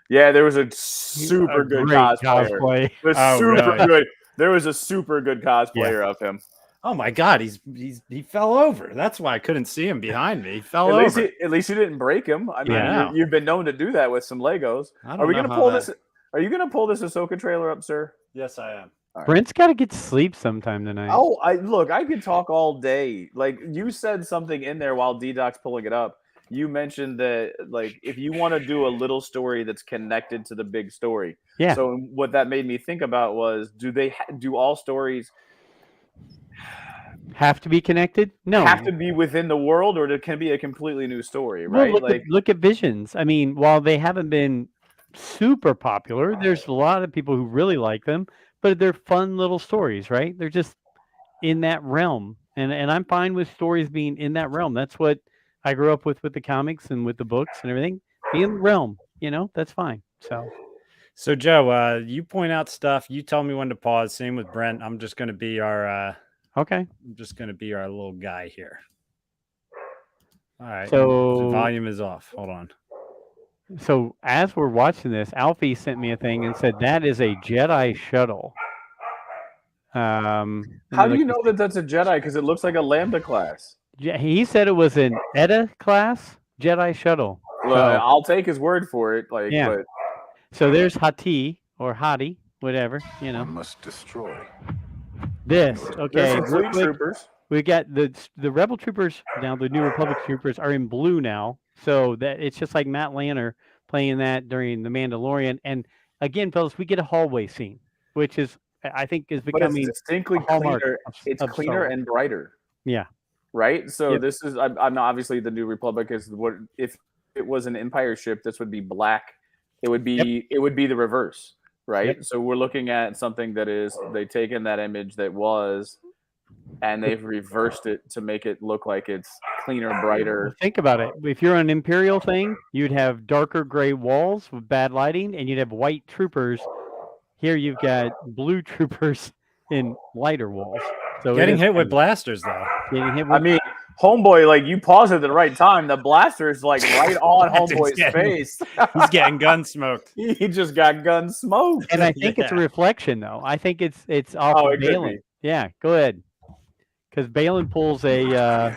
Yeah, there was a super good cosplayer. It was super good. There was a super good cosplayer of him. Oh my God, he fell over. That's why I couldn't see him behind me. He fell over. At least you didn't break him. I mean, you've been known to do that with some Legos. Are we gonna pull this? Are you gonna pull this Ahsoka trailer up, sir? Yes, I am. Right. Brent's got to get sleep sometime tonight. Oh, I could talk all day. Like, you said something in there while D-Doc's pulling it up. You mentioned that, like, if you want to do a little story that's connected to the big story. Yeah. So what that made me think about was, do all stories have to be connected? No. Have to be within the world, or it can be a completely new story, right? Well, look at Visions. I mean, while they haven't been super popular, there's a lot of people who really like them, but they're fun little stories, right? They're just in that realm. And I'm fine with stories being in that realm. That's what I grew up with the comics and with the books and everything. Be in the realm, that's fine. So Joe, you point out stuff. You tell me when to pause. Same with Brent. I'm just going to be our okay. I'm just going to be our little guy here. All right. So the volume is off. Hold on. So as we're watching this, Alfie sent me a thing and said that is a Jedi shuttle. How do you know that that's a Jedi? Because it looks like a Lambda class. He said it was an Eta class Jedi shuttle. Well, I'll take his word for it. But... So there's Hati or Hadi, whatever, One must destroy this. Okay. Fleet troopers. We got the Rebel troopers now. The New Republic troopers are in blue now, so that it's just like Matt Lanner playing that during The Mandalorian. And again, fellas, we get a hallway scene, which is I think is becoming distinctly cleaner. It's cleaner and brighter. Yeah. Right. So this is. I'm not, obviously the New Republic is what if it was an Empire ship. This would be black. It would be it would be the reverse. Right. Yep. So we're looking at something that is they've taken that image that was. And they've reversed it to make it look like it's cleaner, brighter. Think about it. If you're an Imperial thing, you'd have darker gray walls with bad lighting, and you'd have white troopers. Here you've got blue troopers in lighter walls. So getting hit with blasters, though. I mean, Homeboy, like you paused at the right time. The blaster is like right on Homeboy's face. He's getting gun smoked. He just got gun smoked. And I think it's a reflection, though. I think it's off of Balin. Yeah, go ahead. Because Balin pulls a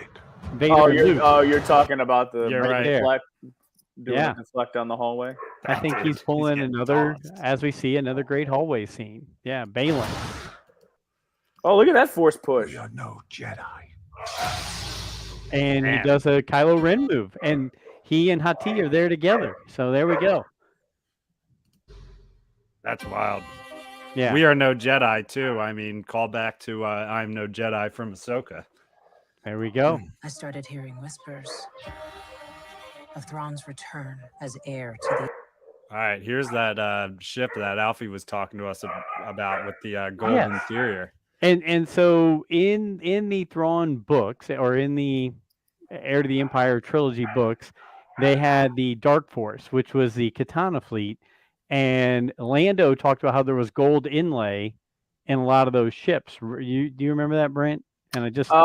Vader and Luke. You're talking about the You're right. deflect, doing Yeah. a deflect down the hallway. I think he's pulling another, as we see, another great hallway scene. Yeah, Balin. Oh, look at that force push. We are no Jedi. And he does a Kylo Ren move. And he and Hati are there together. So there we go. That's wild. Yeah. We are no Jedi, too. I mean, call back to I'm no Jedi from Ahsoka. There we go. I started hearing whispers of Thrawn's return as heir to the. All right, here's that ship that Alfie was talking to us about with the gold interior. And so in the Thrawn books, or in the Heir to the Empire trilogy books, they had the Dark Force, which was the Katana fleet, and Lando talked about how there was gold inlay in a lot of those ships. Do you remember that, Brent? And I just yeah.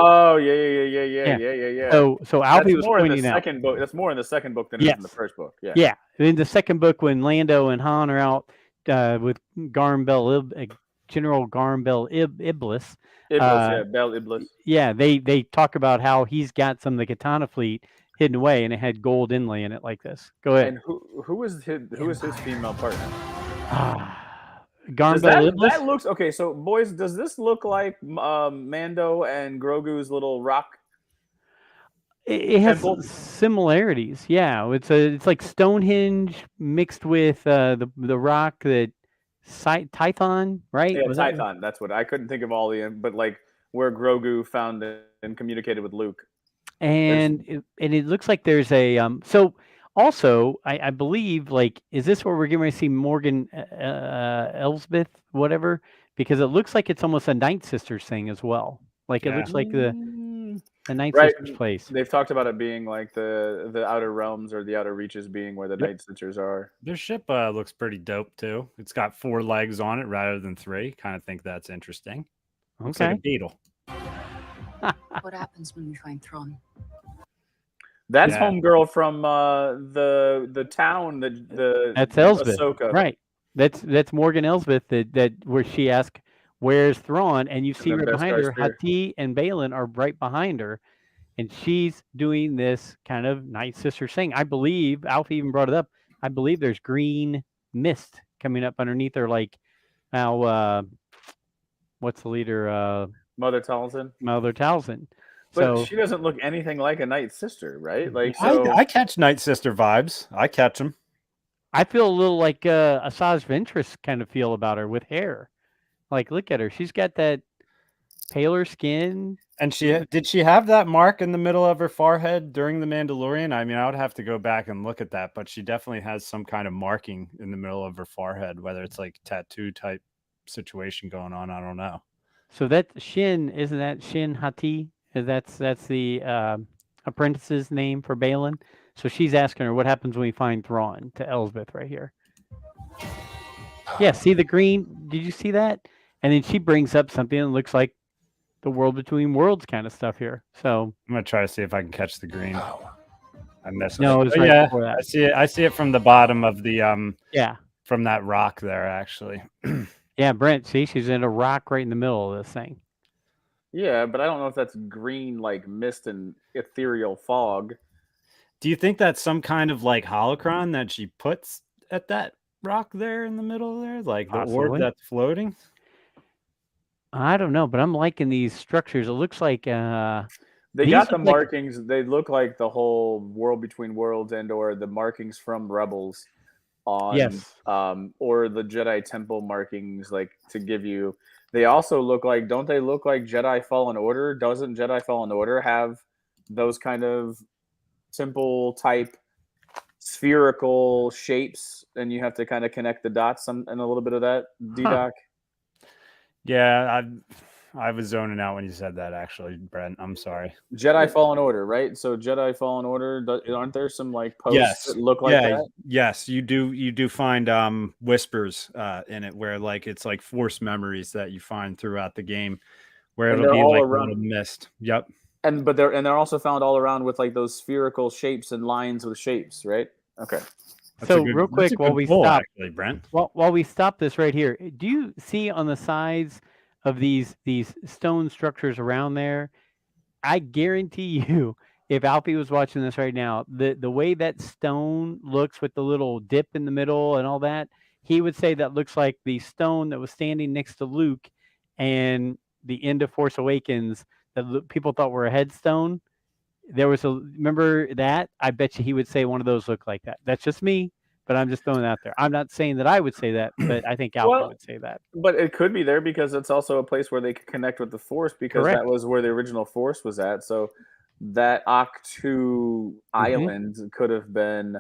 So Alfie was more in the pointing out. second book. That's more in the second book than it is in the first book. Yeah. Yeah. In the second book, when Lando and Han are out with General Garm Bel Iblis. Bel Iblis. Yeah, they talk about how he's got some of the Katana fleet hidden away, and it had gold inlay in it like this. Go ahead. And who is his female partner? Garm Bel Iblis. That looks okay. So, boys, does this look like Mando and Grogu's little rock? It has similarities. Yeah, it's like Stonehenge mixed with the rock that Tython, right? Yeah, Tython. That's what I couldn't think of all but like where Grogu found and communicated with Luke. And it looks like there's a so also I believe, like, is this where we're getting ready to see Morgan Elsbeth, whatever? Because it looks like it's almost a Night Sisters thing as well. Like it looks like the Night Sisters place. They've talked about it being like the Outer Realms or the Outer Reaches being where the Night Sisters are. Their ship looks pretty dope too. It's got 4 legs on it rather than 3. Kind of think that's interesting. Looks like a beetle. What happens when we find Thrawn? That's homegirl from the town that's Elsbeth, Ahsoka. Right? That's Morgan Elsbeth that where she asked, "Where's Thrawn?" And you see right behind her, Hati and Balin are right behind her, and she's doing this kind of Night Sister thing. I believe Alfie even brought it up. I believe there's green mist coming up underneath her, like now. What's the leader? Mother Talzin. But so, she doesn't look anything like a Night Sister, right? Like I catch Night Sister vibes. I catch them. I feel a little like Asajj Ventress kind of feel about her with hair. Like, look at her. She's got that paler skin. And did she have that mark in the middle of her forehead during the Mandalorian? I mean, I would have to go back and look at that, but she definitely has some kind of marking in the middle of her forehead, whether it's like tattoo type situation going on. I don't know. So that Shin, isn't that Shin Hati? That's the apprentice's name for Balin. So she's asking her, what happens when we find Thrawn, to Elsbeth right here. Yeah, see the green? Did you see that? And then she brings up something that looks like the world between worlds kind of stuff here. So I'm gonna try to see if I can catch the green. I missed it. It's right before that. I see it from the bottom of the from that rock there, actually. Yeah, Brent, see, she's in a rock right in the middle of this thing. Yeah, but I don't know if that's green like mist and ethereal fog. Do you think that's some kind of like holocron that she puts at that rock there in the middle there? Like the orb that's floating? I don't know, but I'm liking these structures. It looks like they got the markings. They look like the whole world between worlds and or the markings from Rebels on or the Jedi Temple markings, like to give you. They also look like, don't they look like Jedi Fallen Order? Doesn't Jedi Fallen Order have those kind of simple type spherical shapes, and you have to kind of connect the dots and a little bit of that, D-Doc? Yeah, I was zoning out when you said that, actually, Brent. I'm sorry. Jedi Fallen Order, right? So Jedi Fallen Order, aren't there some like posts that look like that? Yes, you do find whispers in it where like it's like force memories that you find throughout the game where it'll be like around. A little mist. Yep. And they're also found all around with like those spherical shapes and lines with shapes, right? Okay. So real quick, while we stop, actually, Brent. While we stop this right here, do you see on the sides of these stone structures around there? I guarantee you, if Alfie was watching this right now, the way that stone looks with the little dip in the middle and all that, he would say that looks like the stone that was standing next to Luke and the end of Force Awakens that people thought were a headstone. There was remember that? I bet you he would say one of those looked like that. That's just me, but I'm just throwing it out there. I'm not saying that I would say that, but I think Alfie would say that. But it could be there because it's also a place where they could connect with the Force because Correct. that was where the original Force was at. So that Octu Island could have been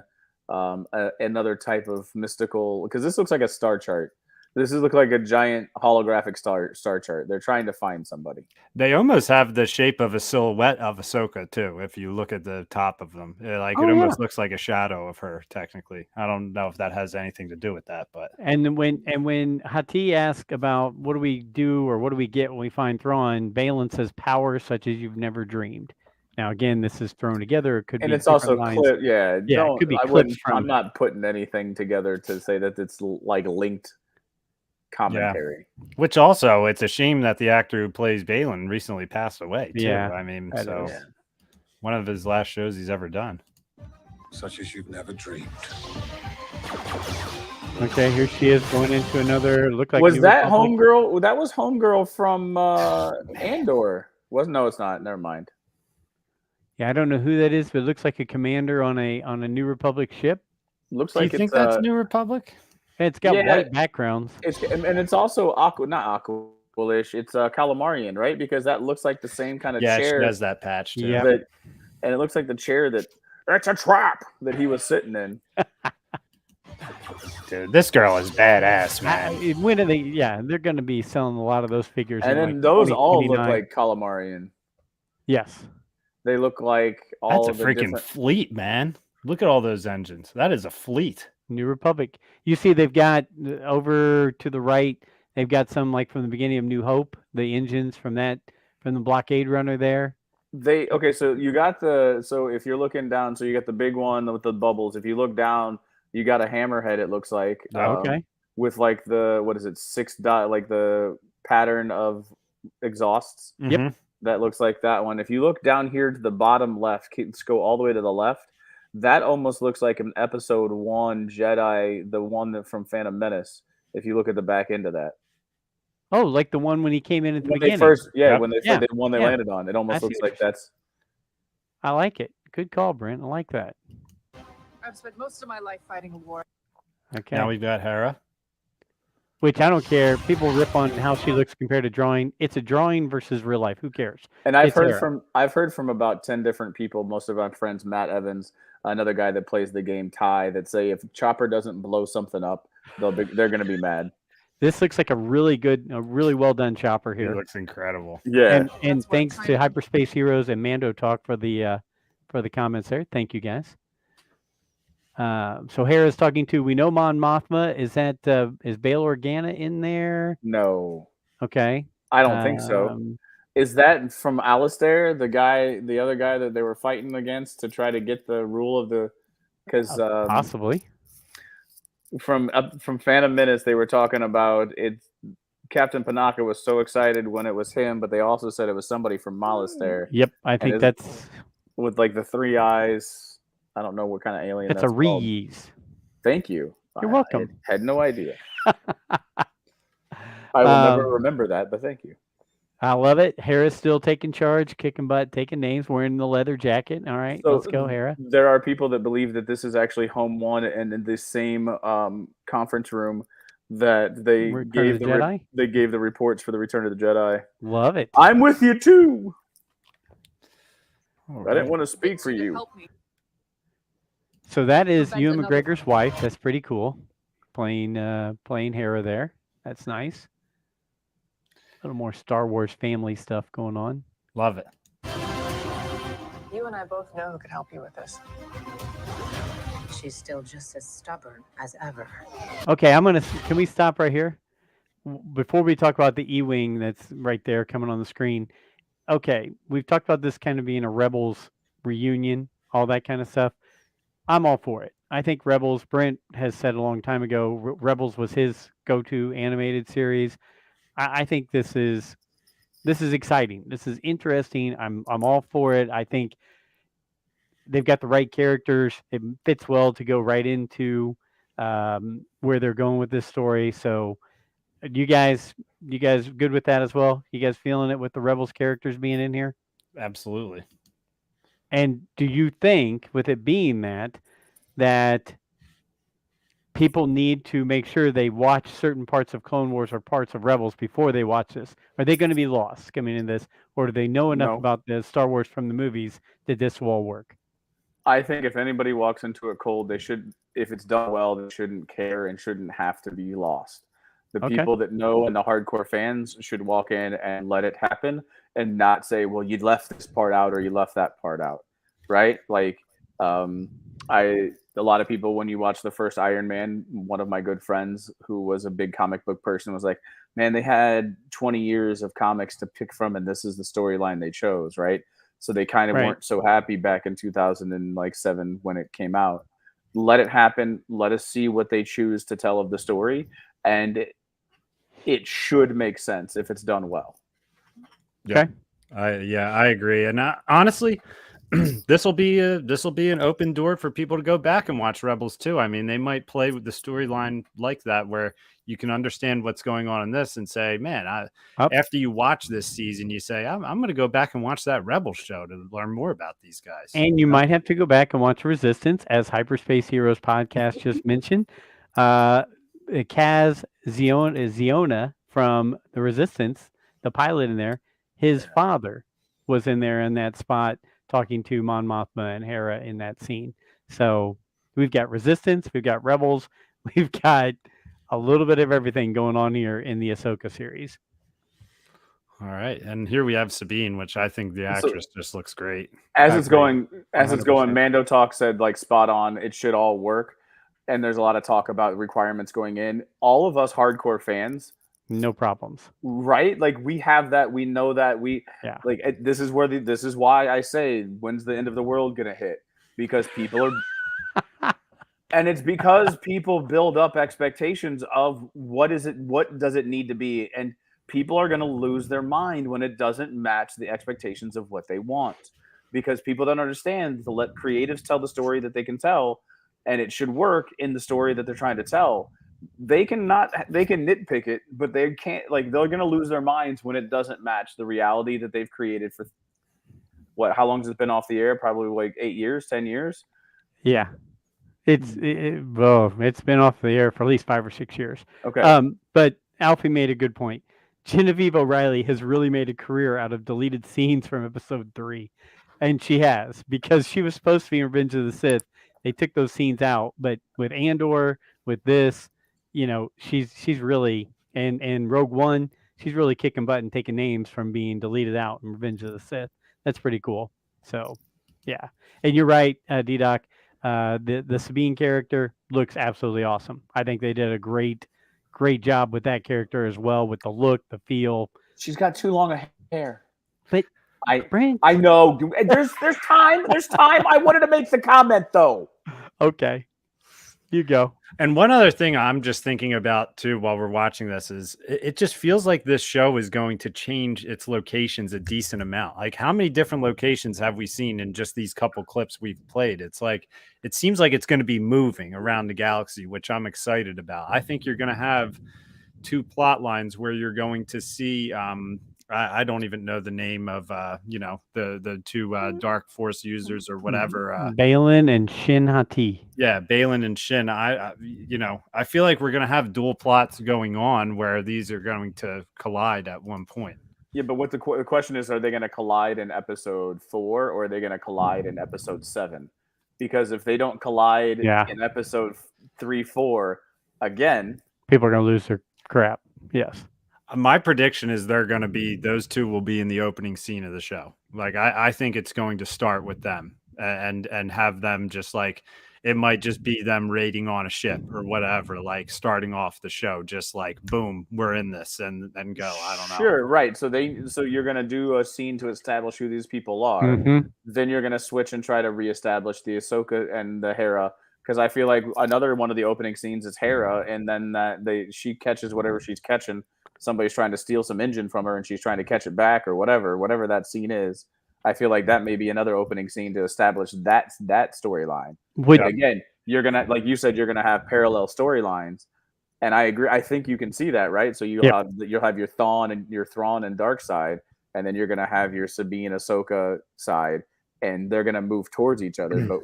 another type of mystical, because this looks like a star chart. This looks like a giant holographic star chart. They're trying to find somebody. They almost have the shape of a silhouette of Ahsoka too. If you look at the top of them, it almost looks like a shadow of her. Technically, I don't know if that has anything to do with that, but and when Hati asks about what do we do or what do we get when we find Thrawn, Balin says power such as you've never dreamed. Now again, this is thrown together. It could and be it's also lines. clip. Yeah, it could be clips from. I'm not putting anything together to say that it's like linked commentary. Yeah. Which also, it's a shame that the actor who plays Balin recently passed away too. Yeah, I mean, so one of his last shows he's ever done. Such as you've never dreamed. Okay, here she is going into another. Look like was that Homegirl? That was Homegirl from Andor. No, it's not. Never mind. Yeah, I don't know who that is, but it looks like a commander on a New Republic ship. Looks Do like you think that's New Republic? It's got white backgrounds. And it's also not Aqualish. It's Calamarian, right? Because that looks like the same kind of chair. Yeah, she has that patch too. Yeah, and it looks like the chair that's a trap that he was sitting in. Dude, this girl is badass, man. When are they? Yeah, they're going to be selling a lot of those figures. And then those all look like Calamarian. Yes, they look like all. That's a freaking fleet, man. Look at all those engines. That is a fleet. New Republic. You see, they've got over to the right. They've got some like from the beginning of New Hope. The engines from the blockade runner there. So you got so if you're looking down, so you got the big one with the bubbles. If you look down, you got a hammerhead. It looks like with like the 6 dot, like the pattern of exhausts. Yep, that looks like that one. If you look down here to the bottom left, let's go all the way to the left. That almost looks like an episode 1 Jedi, the one from Phantom Menace. If you look at the back end of that. Oh, like the one when he came in at the beginning. When they landed on, it almost looks like that's. I like it. Good call, Brent. I like that. I've spent most of my life fighting a war. Okay. Now we've got Hera. Which I don't care. People rip on how she looks compared to drawing. It's a drawing versus real life. Who cares? And I've heard from about 10 different people, most of our friends, Matt Evans, another guy that plays the game, Ty, that say if Chopper doesn't blow something up, they're going to be mad. This looks like a really well done Chopper here. It looks incredible. Yeah. And thanks to Hyperspace Heroes and Mando Talk for the comments there. Thank you guys. So Hera's talking to, we know Mon Mothma. Is Bail Organa in there? No. Okay. I don't think so. Is that from Alistair, the other guy that they were fighting against to try to get the rule of the? Because possibly. From Phantom Menace, they were talking about it. Captain Panaka was so excited when it was him, but they also said it was somebody from Alistair. Yep, I think that's with like the 3 eyes. I don't know what kind of alien that's a Reese. Thank you. You're welcome. I had no idea. I will never remember that, but thank you. I love it. Hera's still taking charge, kicking butt, taking names, wearing the leather jacket. All right, let's go, Hera. There are people that believe that this is actually Home 1 and in this same conference room that they gave the reports for the Return of the Jedi. Love it. I'm with you too. Oh, I didn't want to speak for you. So that is Ewan McGregor's wife. That's pretty cool. Playing Hera there. That's nice. A little more Star Wars family stuff going on. Love it. You and I both know who could help you with this. She's still just as stubborn as ever. Okay, can we stop right here? Before we talk about the E-Wing that's right there coming on the screen. Okay, we've talked about this kind of being a Rebels reunion, all that kind of stuff. I'm all for it. I think Rebels, Brent has said a long time ago, Rebels was his go-to animated series. I think this is this is exciting. This is interesting. I'm all for it. I think they've got the right characters. It fits well to go right into where they're going with this story. So, you guys good with that as well? You guys feeling it with the Rebels characters being in here? Absolutely. And do you think, with it being that people need to make sure they watch certain parts of Clone Wars or parts of Rebels before they watch this? Are they going to be lost coming in this, or do they know enough No. about the Star Wars from the movies that this will all work? I think if anybody walks into it cold, they should, if it's done well, they shouldn't care and shouldn't have to be lost. The Okay. people that know and the hardcore fans should walk in and let it happen and not say, well, you left this part out or you left that part out, right? Like, a lot of people, when you watch the first Iron Man, one of my good friends who was a big comic book person was like, man, they had 20 years of comics to pick from, and this is the storyline they chose, right? So they kind of Right. weren't so happy back in 2007 when it came out. Let it happen. Let us see what they choose to tell of the story, and it should make sense if it's done well. Okay. I agree. And honestly, this will be an open door for people to go back and watch Rebels too. I mean, they might play with the storyline like that, where you can understand what's going on in this and say, man, after you watch this season, you say, I'm going to go back and watch that Rebels show to learn more about these guys. And you might have to go back and watch Resistance, as Hyperspace Heroes podcast just mentioned. Kaz Ziona from the Resistance, the pilot in there, his father was in there in that spot talking to Mon Mothma and Hera in that scene. So we've got Resistance, we've got Rebels, we've got a little bit of everything going on here in the Ahsoka series. All right, and here we have Sabine, which I think the actress just looks great. As it's going, 100%. Mando Talk said, like, spot on. It should all work. And there's a lot of talk about requirements going in. All of us hardcore fans, no problems, right? Like, we have that. We know that. This is where this is why I say, when's the end of the world gonna hit? Because people are, and it's because people build up expectations of what does it need to be, and people are gonna lose their mind when it doesn't match the expectations of what they want, because people don't understand to let creatives tell the story that they can tell, and it should work in the story that they're trying to tell. They can nitpick it, but they can't, like, they're going to lose their minds when it doesn't match the reality that they've created for how long has it been off the air? Probably like 8 years, 10 years. Yeah. It's been off the air for at least 5 or 6 years. Okay. But Alfie made a good point. Genevieve O'Reilly has really made a career out of deleted scenes from episode 3. And she has, because she was supposed to be in Revenge of the Sith. They took those scenes out, but with Andor, with this, she's really, and Rogue One, she's really kicking butt and taking names from being deleted out in Revenge of the Sith. That's pretty cool. So, yeah. And you're right, D-Doc. The Sabine character looks absolutely awesome. I think they did a great job with that character as well, with the look, the feel. She's got too long a hair. But I know. There's time. There's time. I wanted to make the comment though. Okay. You go. And one other thing I'm just thinking about too while we're watching this is it just feels like this show is going to change its locations a decent amount. Like, how many different locations have we seen in just these couple clips we've played? It's like, it seems like it's going to be moving around the galaxy, which I'm excited about. I think you're going to have 2 plot lines where you're going to see I don't even know the name of the 2 dark force users or whatever. Balin and Shin Hati. Yeah, Balin and Shin. I feel like we're gonna have dual plots going on where these are going to collide at one point. Yeah, but what the question is, are they going to collide in episode 4 or are they going to collide in episode 7? Because if they don't collide in episode 3, 4, again, people are going to lose their crap. Yes. My prediction is those 2 will be in the opening scene of the show. Like, I think it's going to start with them and have them just like, it might just be them raiding on a ship or whatever, like starting off the show, just like, boom, we're in this and go. I don't know. Sure. Right. So you're going to do a scene to establish who these people are. Mm-hmm. Then you're going to switch and try to reestablish the Ahsoka and the Hera. Because I feel like another one of the opening scenes is Hera, and then she catches whatever she's catching somebody's trying to steal some engine from her and she's trying to catch it back or whatever that scene is. I feel like that may be another opening scene to establish that storyline. But again, you're gonna, like you said, you're gonna have parallel storylines, and I agree. I think you can see that, right? So you'll have your Thrawn and dark side, and then you're gonna have your Sabine Ahsoka side, and they're gonna move towards each other. But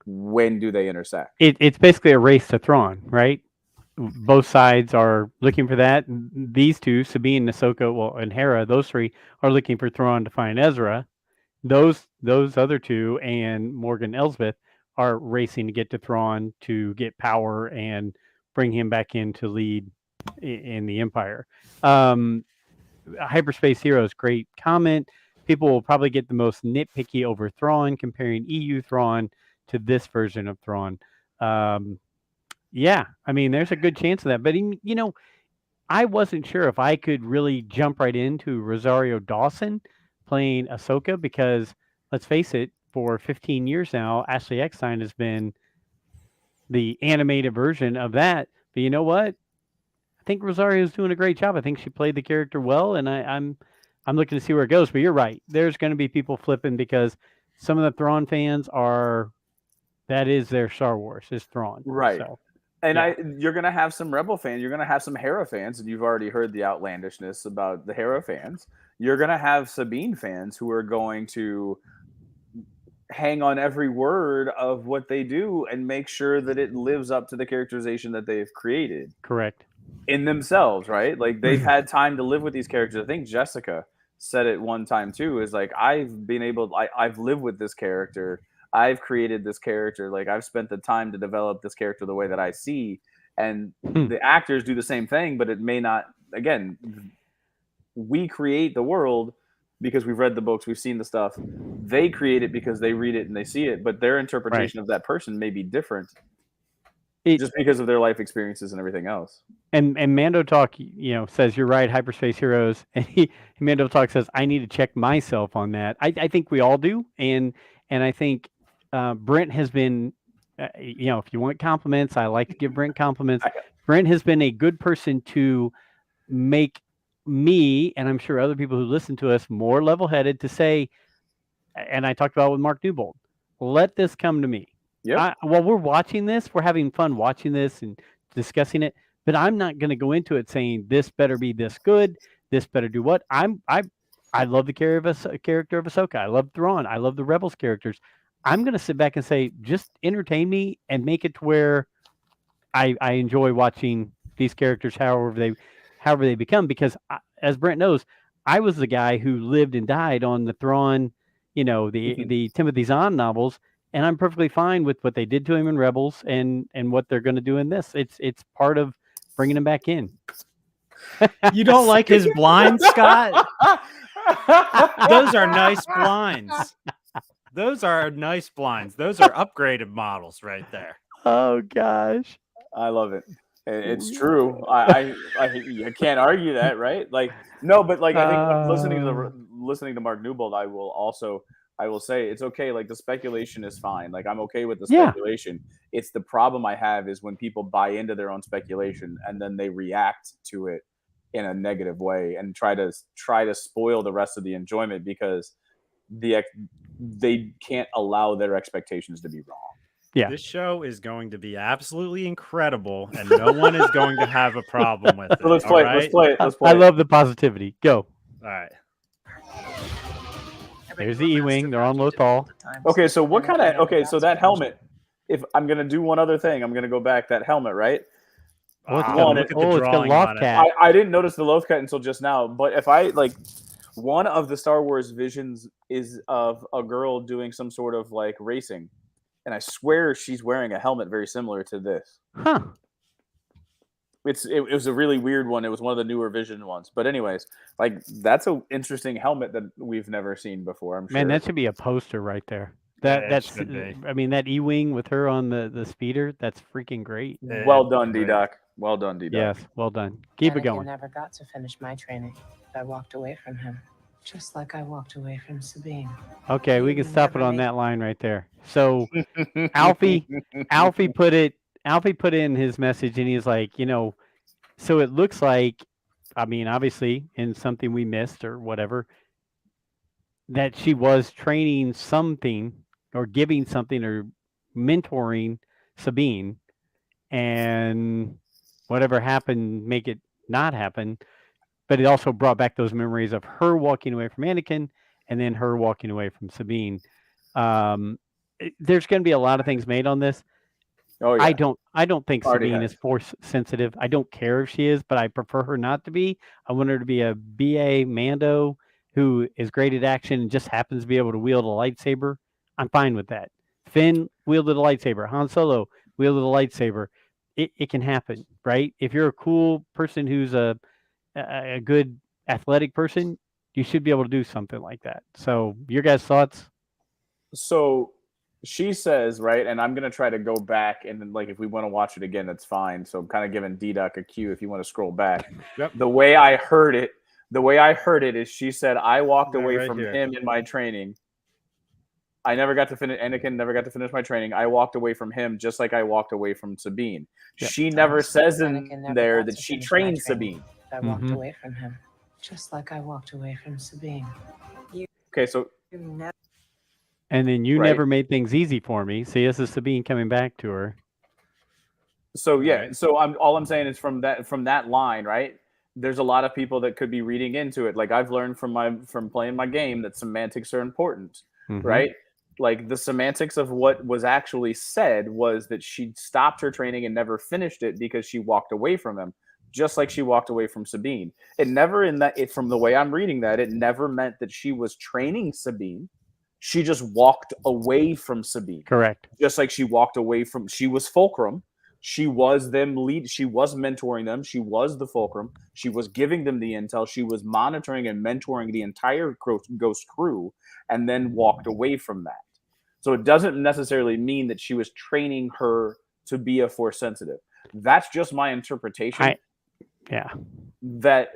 when do they intersect? It's basically a race to Thrawn, right? Both sides are looking for that. These two, Sabine, Ahsoka, and Hera, those three are looking for Thrawn to find Ezra. Those other two and Morgan Elsbeth are racing to get to Thrawn to get power and bring him back in to lead in the Empire. Hyperspace Heroes, great comment. People will probably get the most nitpicky over Thrawn, comparing EU Thrawn to this version of Thrawn. Yeah, I mean, there's a good chance of that. But, I wasn't sure if I could really jump right into Rosario Dawson playing Ahsoka, because let's face it, for 15 years now, Ashley Eckstein has been the animated version of that. But you know what? I think Rosario's doing a great job. I think she played the character well, and I'm looking to see where it goes. But you're right. There's going to be people flipping because some of the Thrawn fans that is their Star Wars, is Thrawn. Right. So, and you're going to have some Rebel fans. You're going to have some Hera fans, and you've already heard the outlandishness about the Hera fans. You're going to have Sabine fans who are going to hang on every word of what they do and make sure that it lives up to the characterization that they've created. Correct. In themselves, right? Like, they've had time to live with these characters. I think Jessica said it one time too, is like, I've lived with this character. I've created this character. Like, I've spent the time to develop this character the way that I see. And the actors do the same thing, but it may not, again, we create the world because we've read the books, we've seen the stuff. They create it because they read it and they see it, but their interpretation of that person may be different just because of their life experiences and everything else. And Mando Talk, says you're right, Hyperspace Heroes. And Mando Talk says, I need to check myself on that. I think we all do. And I think Brent has been, if you want compliments, I like to give Brent compliments. Brent has been a good person to make me, and I'm sure other people who listen to us, more level-headed to say, and I talked about it with Mark Newbold, let this come to me. Yeah. While we're watching this, we're having fun watching this and discussing it, but I'm not going to go into it saying this better be this good, this better do what. I love the character of Ahsoka. I love Thrawn. I love the Rebels characters. I'm going to sit back and say, just entertain me and make it to where I enjoy watching these characters, however they become. Because as Brent knows, I was the guy who lived and died on the Thrawn, the Timothy Zahn novels, and I'm perfectly fine with what they did to him in Rebels and what they're going to do in this. It's part of bringing him back in. You don't like his blinds, Scott? Those are nice blinds. Those are nice blinds. Those are upgraded models right there. Oh gosh, I love it. It's true. I can't argue that, right? Like, no, but like, I think listening to Mark Newbold, I will say it's okay. Like, the speculation is fine. Like, I'm okay with the speculation. It's the problem I have is when people buy into their own speculation and then they react to it in a negative way and try to spoil the rest of the enjoyment because they can't allow their expectations to be wrong. Yeah. This show is going to be absolutely incredible, and no one is going to have a problem with it. So let's play it. I love the positivity. Go. All right. There's the E-Wing. They're on Lothal. Okay, so so that helmet, if I'm going to do one other thing, I'm going to go back, that helmet, right? Look at the drawing on it. I didn't notice the loaf cut until just now, but if I, like, one of the Star Wars visions is of a girl doing some sort of, like, racing. And I swear she's wearing a helmet very similar to this. Huh. It was a really weird one. It was one of the newer Vision ones. But anyways, like, that's an interesting helmet that we've never seen before, I'm sure. Man, that should be a poster right there. That's I mean, that E-Wing with her on the speeder, that's freaking great. Well done, D-Doc. Well done, D-Doc. Yes, well done. Keep it going. I never got to finish my training. I walked away from him. Just like I walked away from Sabine. Okay, we can stop it on that line right there. So Alfie put in his message, and he's like, so it looks like I mean, obviously, in something we missed or whatever, that she was training something or giving something or mentoring Sabine, and whatever happened, make it not happen. But it also brought back those memories of her walking away from Anakin and then her walking away from Sabine. There's going to be a lot of things made on this. Oh yeah. I don't think Already Sabine has. is force sensitive. I don't care if she is, but I prefer her not to be. I want her to be a BA Mando who is great at action and just happens to be able to wield a lightsaber. I'm fine with that. Finn wielded a lightsaber. Han Solo wielded a lightsaber. It can happen, right? If you're a cool person who's a good athletic person, you should be able to do something like that. So, your guys' thoughts? So she says, right, and I'm gonna try to go back, and then, like, if we want to watch it again, that's fine. So I'm kind of giving D-Duck a cue if you want to scroll back. Yep. The way I heard it is she said, I walked away right from here. him in my training. I never got to finish. Anakin never got to finish my training. I walked away from him just like I walked away from Sabine. Yep. She never says in Anakin never there got that to she finish my trained training. Sabine. I walked away from him, just like I walked away from Sabine. Okay, so You never And then you Right. never made things easy for me. See, this is Sabine coming back to her. So yeah, Right. so all I'm saying is from that line, right? There's a lot of people that could be reading into it. Like I've learned from playing my game that semantics are important, Mhm. right? Like the semantics of what was actually said was that she stopped her training and never finished it because she walked away from him, just like she walked away from Sabine. It never from the way I'm reading that, it never meant that she was training Sabine. She just walked away from Sabine. Correct. Just like she walked away from, she was Fulcrum. She was them lead. She was mentoring them. She was the Fulcrum. She was giving them the intel. She was monitoring and mentoring the entire Ghost crew, and then walked away from that. So it doesn't necessarily mean that she was training her to be a Force sensitive. That's just my interpretation. Yeah. That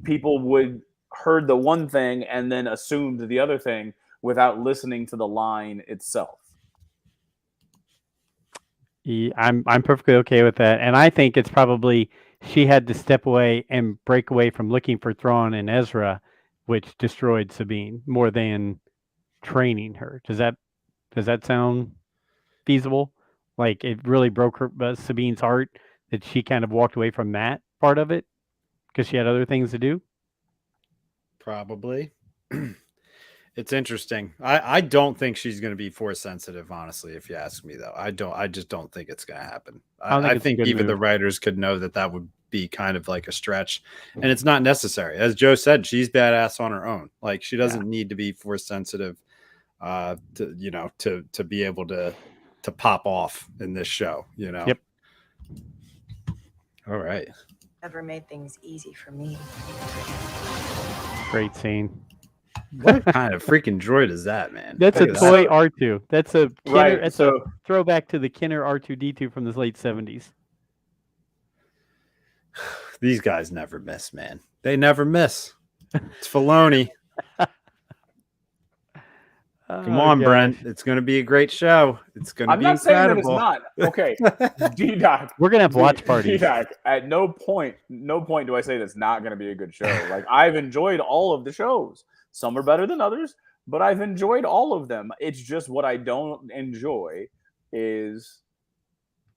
people would heard the one thing and then assumed the other thing without listening to the line itself. I'm perfectly okay with that, and I think it's probably she had to step away and break away from looking for Thrawn and Ezra, which destroyed Sabine more than training her. Does that sound feasible? Like it really broke her Sabine's heart that she kind of walked away from that part of it because she had other things to do. Probably. It's interesting. I don't think she's going to be Force sensitive, honestly, if you ask me, though. I just don't think it's going to happen. I think even the writers could know that would be kind of like a stretch, and it's not necessary. As Joe said, she's badass on her own. Like she doesn't need to be Force sensitive to be able to pop off in this show, Yep. All right. never made things easy for me. Great scene. What kind of freaking droid is that, man? That's a Look at toy that. R2. That's a Kenner, Right, That's so- a throwback to the Kenner R2D2 from the late 70s. These guys never miss, man. They never miss. It's Filoni. Come on, Brent. It's going to be a great show. It's going to be incredible. I'm not saying that it's not. Okay, D-Doc. We're gonna have watch parties. D-Doc, at no point do I say that's not going to be a good show. Like I've enjoyed all of the shows. Some are better than others, but I've enjoyed all of them. It's just what I don't enjoy is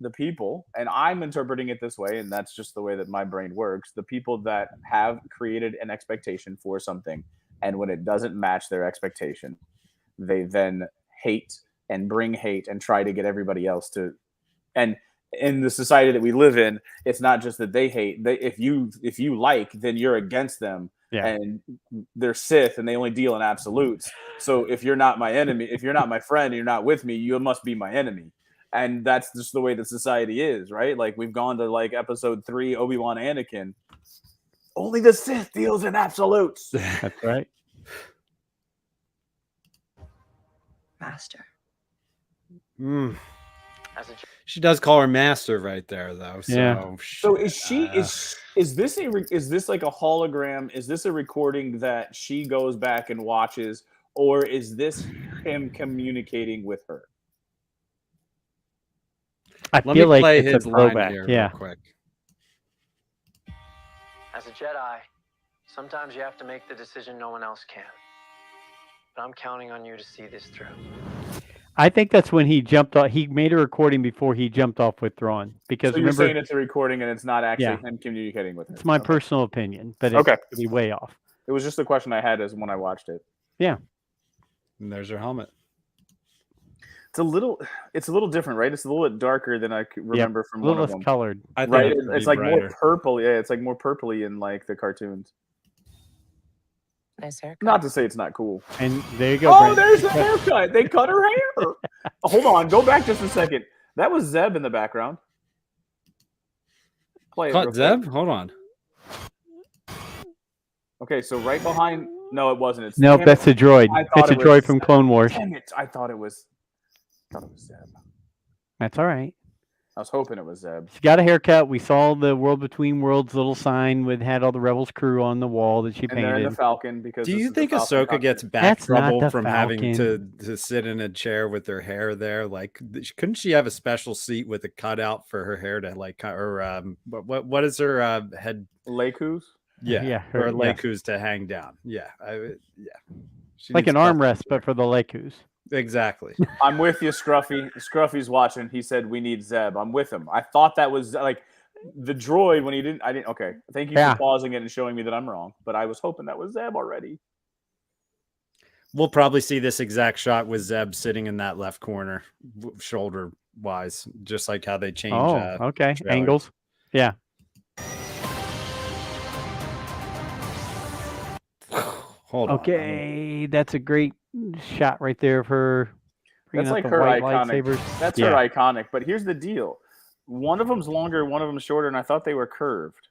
the people, and I'm interpreting it this way, and that's just the way that my brain works. The people that have created an expectation for something, and when it doesn't match their expectation, they then hate and bring hate and try to get everybody else to. And in the society that we live in, it's not just that they hate. If you like, then you're against them. Yeah. And they're Sith and they only deal in absolutes. So if you're not my enemy, if you're not my friend, and you're not with me, you must be my enemy. And that's just the way that society is, right? Like we've gone to like episode 3, Obi-Wan Anakin. Only the Sith deals in absolutes. That's right. Master. She does call her master right there, though. So, Yeah. So is this like a hologram? Is this a recording that she goes back and watches, or is this him communicating with her? I Let feel me like play it's his a line throwback. here Yeah. real quick. As a Jedi, sometimes you have to make the decision no one else can. But I'm counting on you to see this through. I think that's when he jumped off. He made a recording before he jumped off with Thrawn. Because So you're remember, saying it's a recording and it's not actually Yeah. him communicating with it's him. my Okay. personal opinion, but it Okay. could be way off. It was just a question I had as when I watched it. Yeah. And there's her helmet. It's a little different, right? It's a little bit darker than I could remember from A one little of less them. colored. I think Right? it could It's be like brighter. more purple. Yeah, it's like more purpley in like the cartoons. Nice haircut. Not to say it's not cool. And there you go. Oh, Brent. there's the haircut. They cut her hair. Hold on. Go back just a second. That was Zeb in the background. Play it. Cut real Zeb? quick. Hold on. Okay, so right behind. No, it wasn't. It's Nope, damn that's it. a droid. I thought It's a it was droid from Zeb. Clone Wars. Damn it! I thought it was Zeb. That's all right. I was hoping it was Zeb. She got a haircut. We saw the World Between Worlds little sign with had all the Rebels crew on the wall that she And they're in the painted. Falcon because. Do this you is the think Falcon Ahsoka costume. gets back That's not trouble the from having Falcon. to sit in a chair with her hair there? Like, couldn't she have a special seat with a cutout for her hair to like, or what is her head? Leikus? Yeah, her- or yes. Leikus to hang down. Yeah, She Like needs an stuff armrest, to but for the Leikus. exactly. I'm with you, Scruffy. Scruffy's watching. He said we need Zeb. I'm with him. I thought that was like the droid when he didn't. I didn't. Okay, thank you Yeah. for pausing it and showing me that I'm wrong. But I was hoping that was Zeb already. We'll probably see this exact shot with Zeb sitting in that left corner, shoulder wise, just like how they change. Oh, okay. trailers. Angles. Yeah. Hold on. Okay, that's a great shot right there of her. bringing That's out like the her white iconic. lightsabers. That's Yeah. her iconic. But here's the deal: one of them's longer, one of them's shorter, and I thought they were curved.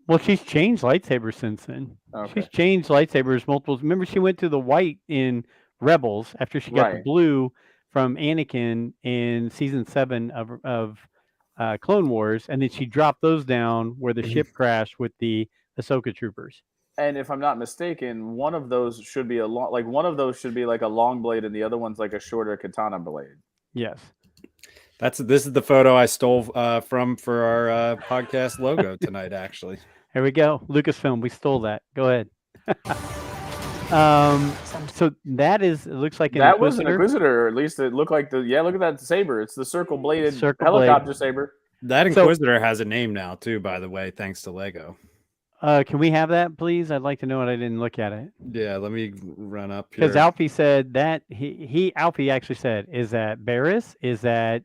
Well, she's changed lightsabers since then. Okay. She's changed lightsabers multiple. Remember, she went to the white in Rebels after she got the Right. blue from Anakin in season 7 of Clone Wars, and then she dropped those down where the ship crashed with the Ahsoka troopers. And if I'm not mistaken, one of those should be like a long blade, and the other one's like a shorter katana blade. Yes. This is the photo I stole from for our podcast logo tonight. Actually, Here we go. Lucasfilm, we stole that. Go ahead. So that is. It looks like an That was an Inquisitor. Inquisitor, or at least it looked like the. Yeah, look at that saber. It's the circle bladed Circle helicopter blade. saber. that So- Inquisitor has a name now too. By the way, thanks to Lego. Can we have that, please? I'd like to know it. I didn't look at it. Yeah, let me run up here. Because Alfie said that Alfie actually said, is that Barris? Is that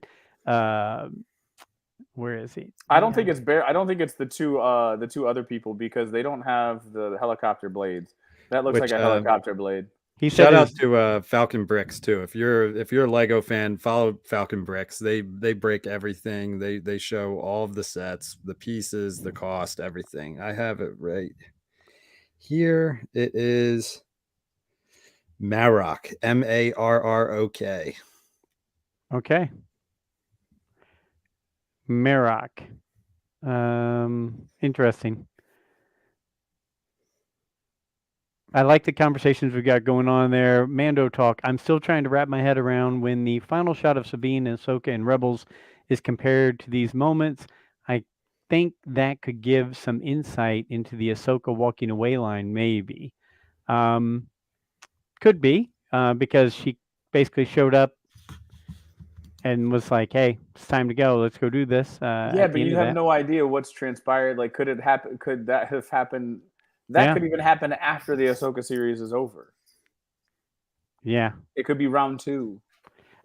where is he? I don't think it's I don't think it's the two other people because they don't have the helicopter blades. That looks Which, like a helicopter blade. He said Shout out his- to Falcon Bricks too. If you're a Lego fan, follow Falcon Bricks. They break everything. They show all of the sets, the pieces, the cost, everything. I have it right here. It is Marrock, Marrok. Okay. Marrock. Interesting. I like the conversations we got going on there. Mando talk. I'm still trying to wrap my head around when the final shot of Sabine and Ahsoka and Rebels is compared to these moments. I think that could give some insight into the Ahsoka walking away line, maybe. Could be, because she basically showed up and was like, "Hey, it's time to go. Let's go do this." Yeah, but you have no idea what's transpired. Like, could it happen? Could that have happened? That Yeah. could even happen after the Ahsoka series is over. Yeah. It could be round 2,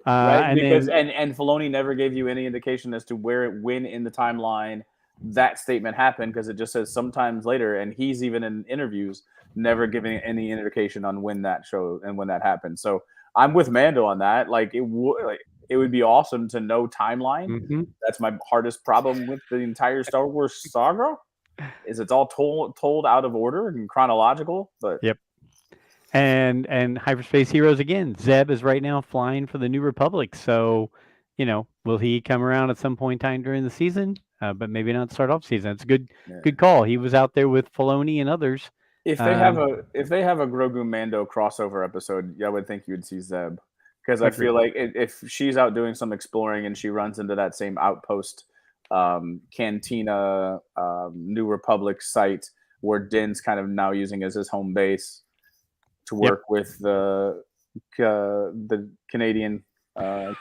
right? And Because then, and Filoni never gave you any indication as to when in the timeline that statement happened, because it just says sometimes later, and he's even in interviews never giving any indication on when that show and when that happened. So I'm with Mando on that. Like it would be awesome to know timeline. Mhm. That's my hardest problem with the entire Star Wars saga. Is it's all told out of order and chronological, but Yep. And Hyperspace Heroes again. Zeb is right now flying for the New Republic. So, will he come around at some point in time during the season? But maybe not start off season. It's a good call. He was out there with Filoni and others. if they have a Grogu Mando crossover episode, I would think you would see Zeb, because I Agreed. feel like if she's out doing some exploring and she runs into that same outpost Cantina, New Republic site where Din's kind of now using as his home base to work with the Canadian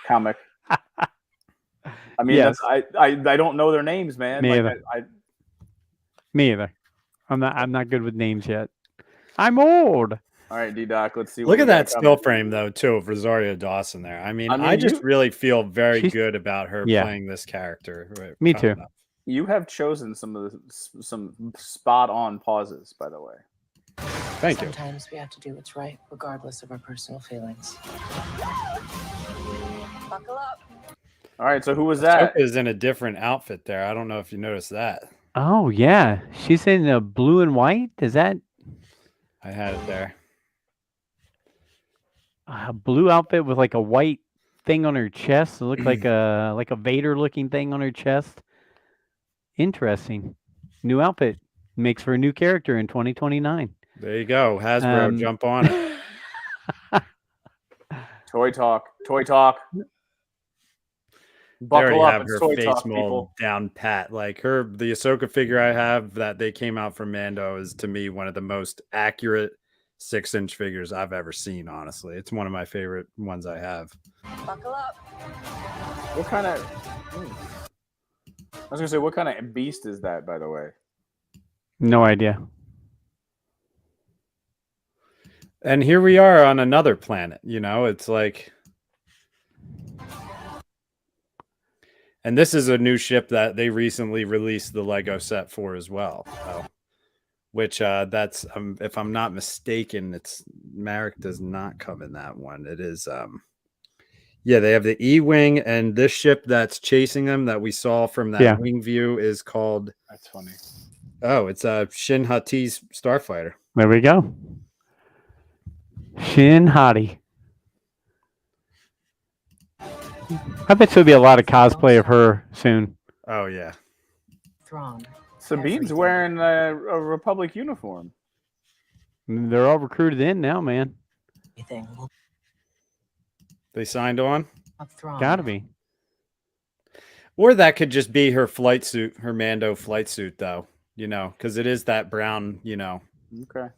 comic. I mean, Yes. I don't know their names, man. Me Like either. Me either. I'm not good with names yet. I'm old. All right, D-Doc, let's see. Look what at we got that coming. still frame though, too, of Rosario Dawson there. I mean, I just really feel very good about her playing this character. Me too. You have chosen some spot on pauses, by the way. Thank you. Sometimes we have to do what's right, regardless of our personal feelings. Buckle up. All right, so who was that? Is in a different outfit there. I don't know if you noticed that. Oh yeah, she's in a blue and white. Is that? I had it there. A blue outfit with like a white thing on her chest. It looked like a Vader looking thing on her chest. Interesting. New outfit makes for a new character in 2029. There you go, Hasbro, jump on it. Toy talk. Buckle up, it's Toy Talk, people. Down pat. Like the Ahsoka figure I have that they came out from Mando is to me one of the most accurate 6-inch figures I've ever seen. Honestly, it's one of my favorite ones I have. Buckle up. What kind of? I was gonna say, what kind of beast is that, by the way? No idea. And here we are on another planet. You know, it's like. And this is a new ship that they recently released the Lego set for as well. Which that's if I'm not mistaken, it's Marek does not come in that one. It is they have the E-Wing, and this ship that's chasing them that we saw from that wing view is called. That's funny. Oh, it's Shin Hati's Starfighter. There we go. Shin Hati. I bet there'll be a lot of cosplay of her soon. Oh yeah. Thrawn. Sabine's wearing a Republic uniform. They're all recruited in now, man. They signed on? Gotta be. Or that could just be her flight suit, her Mando flight suit, though. You know, because it is that brown, you know. Okay.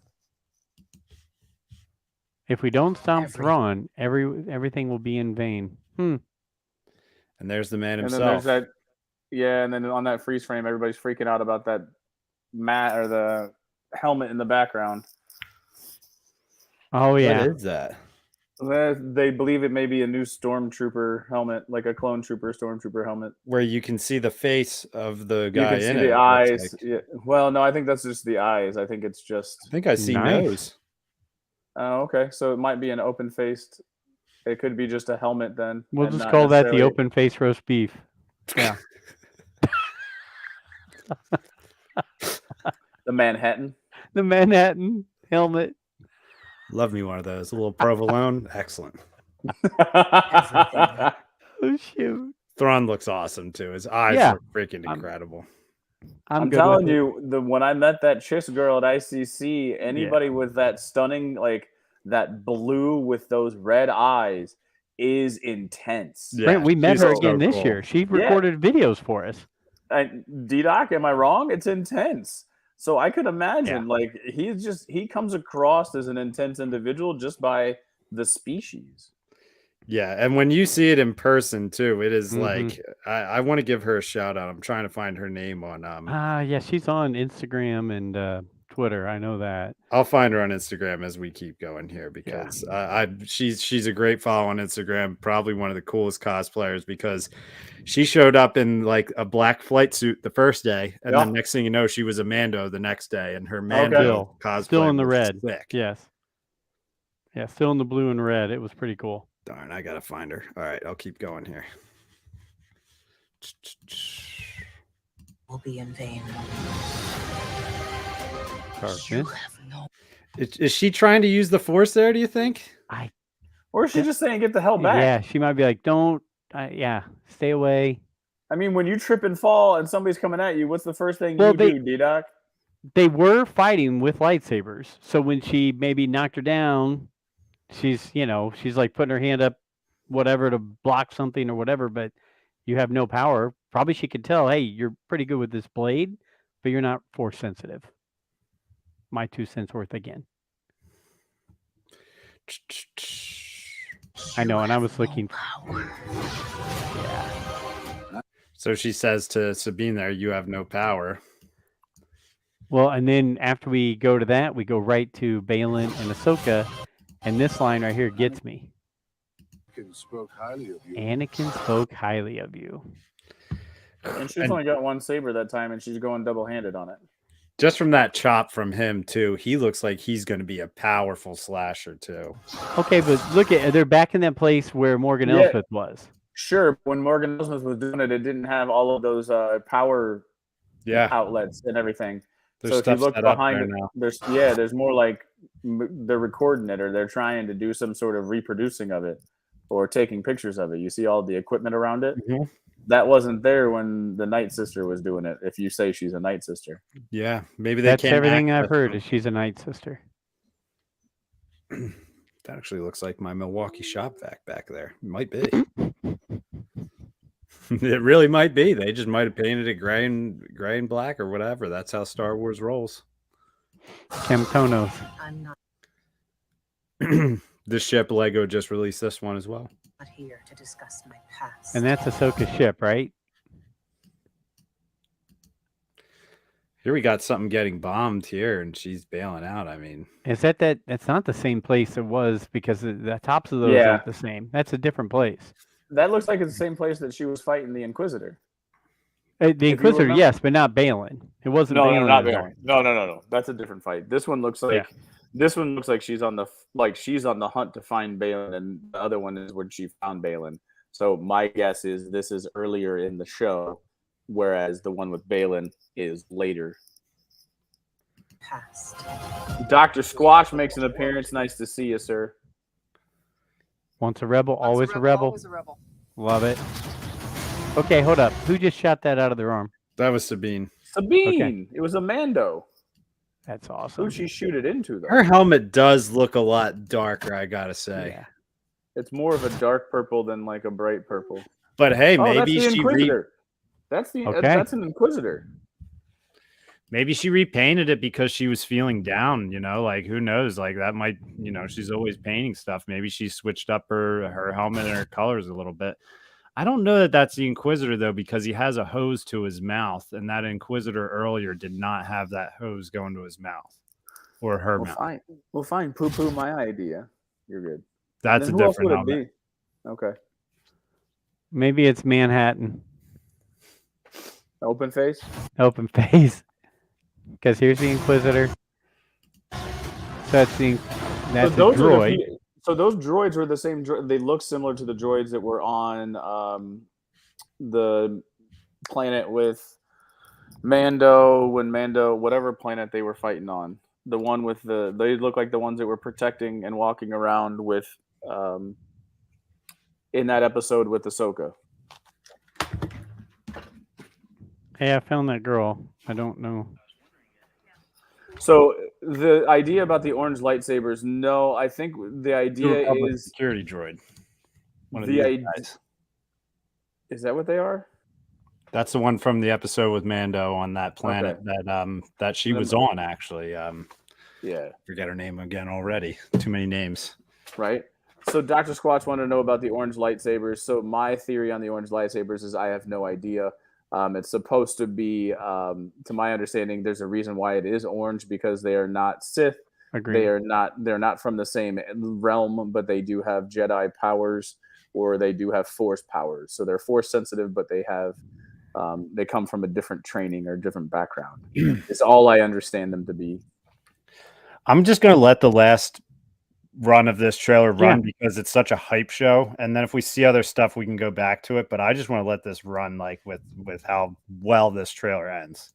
If we don't stop Thrawn, everything will be in vain. And there's the man himself. And then there's that, and then on that freeze frame, everybody's freaking out about that mat or the helmet in the background. Oh yeah. What is that? They believe it may be a new stormtrooper helmet, like a clone trooper stormtrooper helmet, where you can see the face of the guy. You can see the eyes. Like. Yeah. Well, no, I think that's just the eyes. I think it's just. I think I see nose. Oh, okay. So it might be an open-faced. It could be just a helmet then. We'll just call that the open-faced roast beef. Yeah. The Manhattan. The Manhattan helmet. Love me one of those. A little provolone. Excellent. Oh, shoot. Thrawn looks awesome, too. His eyes are freaking incredible. I'm telling you, when I met that Chiss girl at ICC, anybody with that stunning, like, that blue with those red eyes is intense. Yeah, we met her again this year. She recorded videos for us. D-Doc, am I wrong? It's intense. So I could imagine, like, he comes across as an intense individual just by the species. Yeah, and when you see it in person too, it is like I want to give her a shout out. I'm trying to find her name on she's on Instagram and Twitter. I know that. I'll find her on Instagram as we keep going here because she's a great follow on Instagram. Probably one of the coolest cosplayers because she showed up in like a black flight suit the first day, and then next thing you know, she was a Mando the next day, and her Mando cosplay still in the red. Sick. Yes, yeah, still in the blue and red. It was pretty cool. Darn, I gotta find her. All right, I'll keep going here. Will be in vain. Is she trying to use the Force there, do you think? Or is she just saying get the hell back? Yeah, she might be like, don't, stay away. I mean, when you trip and fall and somebody's coming at you, what's the first thing you do, D-Doc? They were fighting with lightsabers. So when she maybe knocked her down, she's like putting her hand up, whatever, to block something or whatever, but you have no power. probably she could tell, hey, you're pretty good with this blade, but you're not force sensitive. My 2 cents worth again. I know, and I was looking. Yeah. So she says to Sabine there, you have no power. Well, and then after we go to that, we go right to Balin and Ahsoka, and this line right here gets me. Anakin spoke highly of you. Anakin spoke highly of you. And she's only got one saber that time, and she's going double-handed on it. Just from that chop from him, too, he looks like he's going to be a powerful slasher, too. Okay, but look at they're back in that place where Morgan Elsbeth was. Sure, when Morgan Elsbeth was doing it, it didn't have all of those power outlets and everything. There's so if you look behind it, there's more like they're recording it or they're trying to do some sort of reproducing of it or taking pictures of it. You see all the equipment around it. Mm-hmm. That wasn't there when the Night Sister was doing it. If you say she's a Night Sister, yeah, maybe that's everything I've heard. Is she's a Night Sister. That actually looks like my Milwaukee shop vac back there. It might be. It really might be. They just might have painted it gray and black or whatever. That's how Star Wars rolls. Camtonos. I'm not This ship, Lego just released this one as well. here to discuss my past. And that's Ahsoka's ship, right? Here we got something getting bombed here, and she's bailing out. I mean, is that's not the same place it was because the tops of those aren't the same. That's a different place. that looks like it's the same place that she was fighting the Inquisitor. The Inquisitor, yes, but not Balin. It wasn't. No, Balin not Balin. No. That's a different fight. This one looks like she's on the hunt to find Balin, and the other one is when she found Balin. So my guess is this is earlier in the show, whereas the one with Balin is later. Past. Dr. Squash makes an appearance. Nice to see you, sir. Once a rebel, always a rebel. Always a rebel. Love it. Okay, hold up. Who just shot that out of their arm? that was Sabine. Sabine. Okay. It was a Mando. That's awesome. Who'd she shoot it into, though? Her helmet does look a lot darker, I gotta say. Yeah. It's more of a dark purple than like a bright purple. But hey, maybe that's the she Inquisitor. That's an Inquisitor. Maybe she repainted it because she was feeling down, like who knows? Like that might, she's always painting stuff. Maybe she switched up her helmet and her colors a little bit. I don't know that that's the Inquisitor, though, because he has a hose to his mouth, and that Inquisitor earlier did not have that hose going to his mouth or her mouth. Fine. Well, fine. Poo-poo my idea. You're good. That's a different helmet. Okay. Maybe it's Manhattan. Open face? Open face. Because here's the Inquisitor. So that's a droid. So those droids were the same. They look similar to the droids that were on the planet with Mando, whatever planet they were fighting on. The one with they look like the ones that were protecting and walking around with in that episode with Ahsoka. Hey, I found that girl. I don't know. So the idea about the orange lightsabers, no, I think the idea is security droid. One of the idea. Is that what they are? That's the one from the episode with Mando on that planet that she was on, actually. Forget her name again already. Too many names. Right. So Dr. Squatch wanted to know about the orange lightsabers. So my theory on the orange lightsabers is I have no idea. It's supposed to be, to my understanding, there's a reason why it is orange because they are not Sith. Agreed. They're not from the same realm, but they do have Jedi powers or they do have Force powers. So they're Force sensitive, but they have they come from a different training or different background. It's all I understand them to be. I'm just going to let the last run of this trailer run because it's such a hype show, and then if we see other stuff we can go back to it, but I just want to let this run like with how well this trailer ends.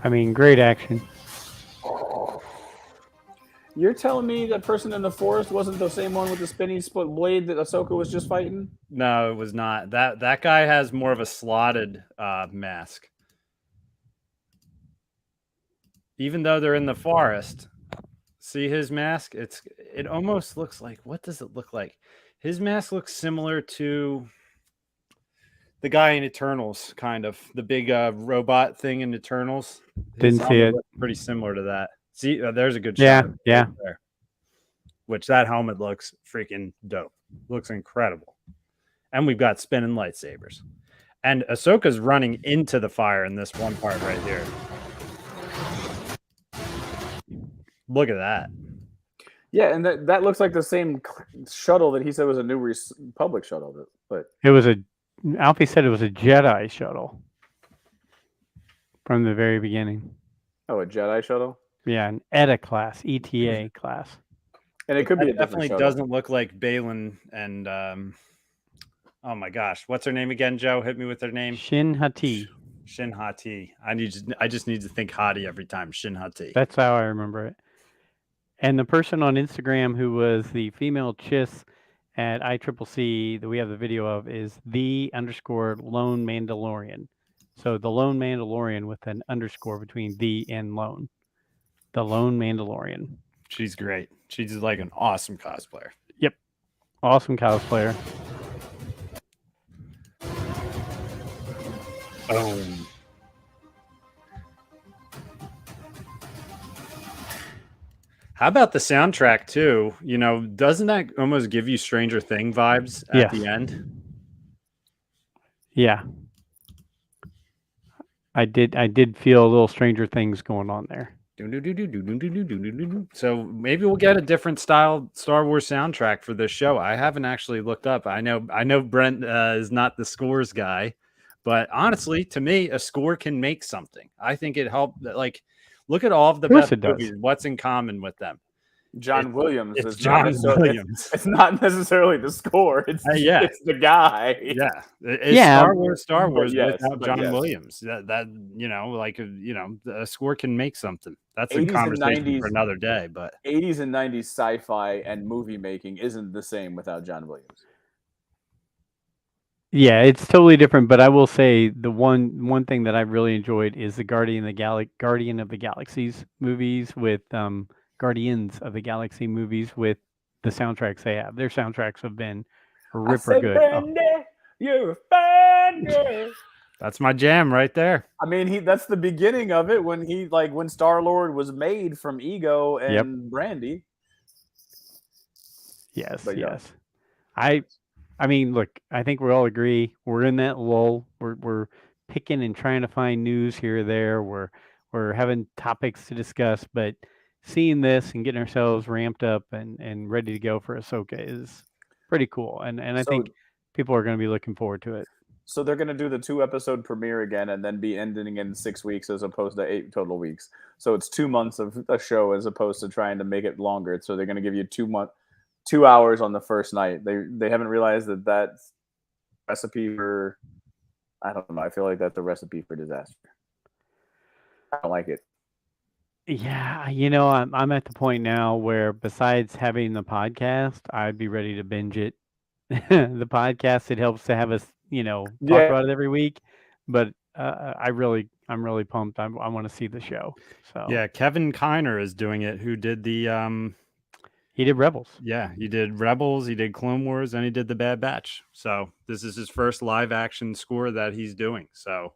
I mean, great action. You're telling me that person in the forest wasn't the same one with the spinning split blade that Ahsoka was just fighting? No, it was not. That guy has more of a slotted mask. Even though they're in the forest, See his mask? It almost looks like, what does it look like? His mask looks similar to the guy in Eternals, kind of the big robot thing in Eternals. His Didn't see helmet it. looks pretty similar to that. See, there's a good Yeah, shot. yeah. Right there. Which that helmet looks freaking dope. Looks incredible. And we've got spinning lightsabers. And Ahsoka's running into the fire in this one part right here. Look at that. Yeah, and that looks like the same shuttle that he said was a New Republic shuttle. But It was Alfie said it was a Jedi shuttle from the very beginning. Oh, a Jedi shuttle? Yeah, an ETA class, ETA class. And it could be a definitely different shuttle. Doesn't look like Balin and oh my gosh, what's her name again, Joe? Hit me with her name. Shin Hati. Shin Hati. I just need to think Hati every time. Shin Hati. That's how I remember it. And the person on Instagram who was the female Chiss at ICCC that we have the video of is _lone Mandalorian. So the lone Mandalorian with an underscore between the and lone. The lone Mandalorian. She's great. She's like an awesome cosplayer. Yep. Awesome cosplayer. How about the soundtrack too? You know, doesn't that almost give you Stranger Thing vibes at the end? Yeah. I did feel a little Stranger Things going on there. So maybe we'll get a different style Star Wars soundtrack for this show. I haven't actually looked up. I know Brent is not the scores guy, but honestly, to me, a score can make something. I think it helped. Like, look at all of the best movies. What's in common with them? John Williams. It's John Williams. It's not necessarily the score. It's it's the guy. Yeah, it's Star Wars without John Williams. That you know, like a score can make something. That's a conversation for another day. But 80s and 90s sci-fi and movie making isn't the same without John Williams. Yeah, it's totally different. But I will say the one thing that I really enjoyed is the Guardian of the Galaxies movies with Guardians of the Galaxy movies with the soundtracks they have. Their soundtracks have been ripper good. Brandy, you're a fan. That's my jam right there. I mean, that's the beginning of it when Star-Lord was made from Ego and Brandy. Yes, yes. I mean, look, I think we all agree we're in that lull. We're picking and trying to find news here or there. We're having topics to discuss, but seeing this and getting ourselves ramped up and ready to go for Ahsoka is pretty cool. And I think people are going to be looking forward to it. So they're going to do the 2-episode premiere again and then be ending in 6 weeks as opposed to 8 total weeks. So it's 2 months of a show as opposed to trying to make it longer. So they're going to give you 2 hours on the first night. They haven't realized that that's recipe for, I don't know. I feel like that's a recipe for disaster. I don't like it. Yeah, I'm at the point now where besides having the podcast, I'd be ready to binge it. The podcast, it helps to have us, talk about it every week. But I'm really pumped. I want to see the show. So yeah, Kevin Kiner is doing it. Who did the He did Rebels. Yeah, he did Rebels. He did Clone Wars, and he did The Bad Batch. So this is his first live action score that he's doing. So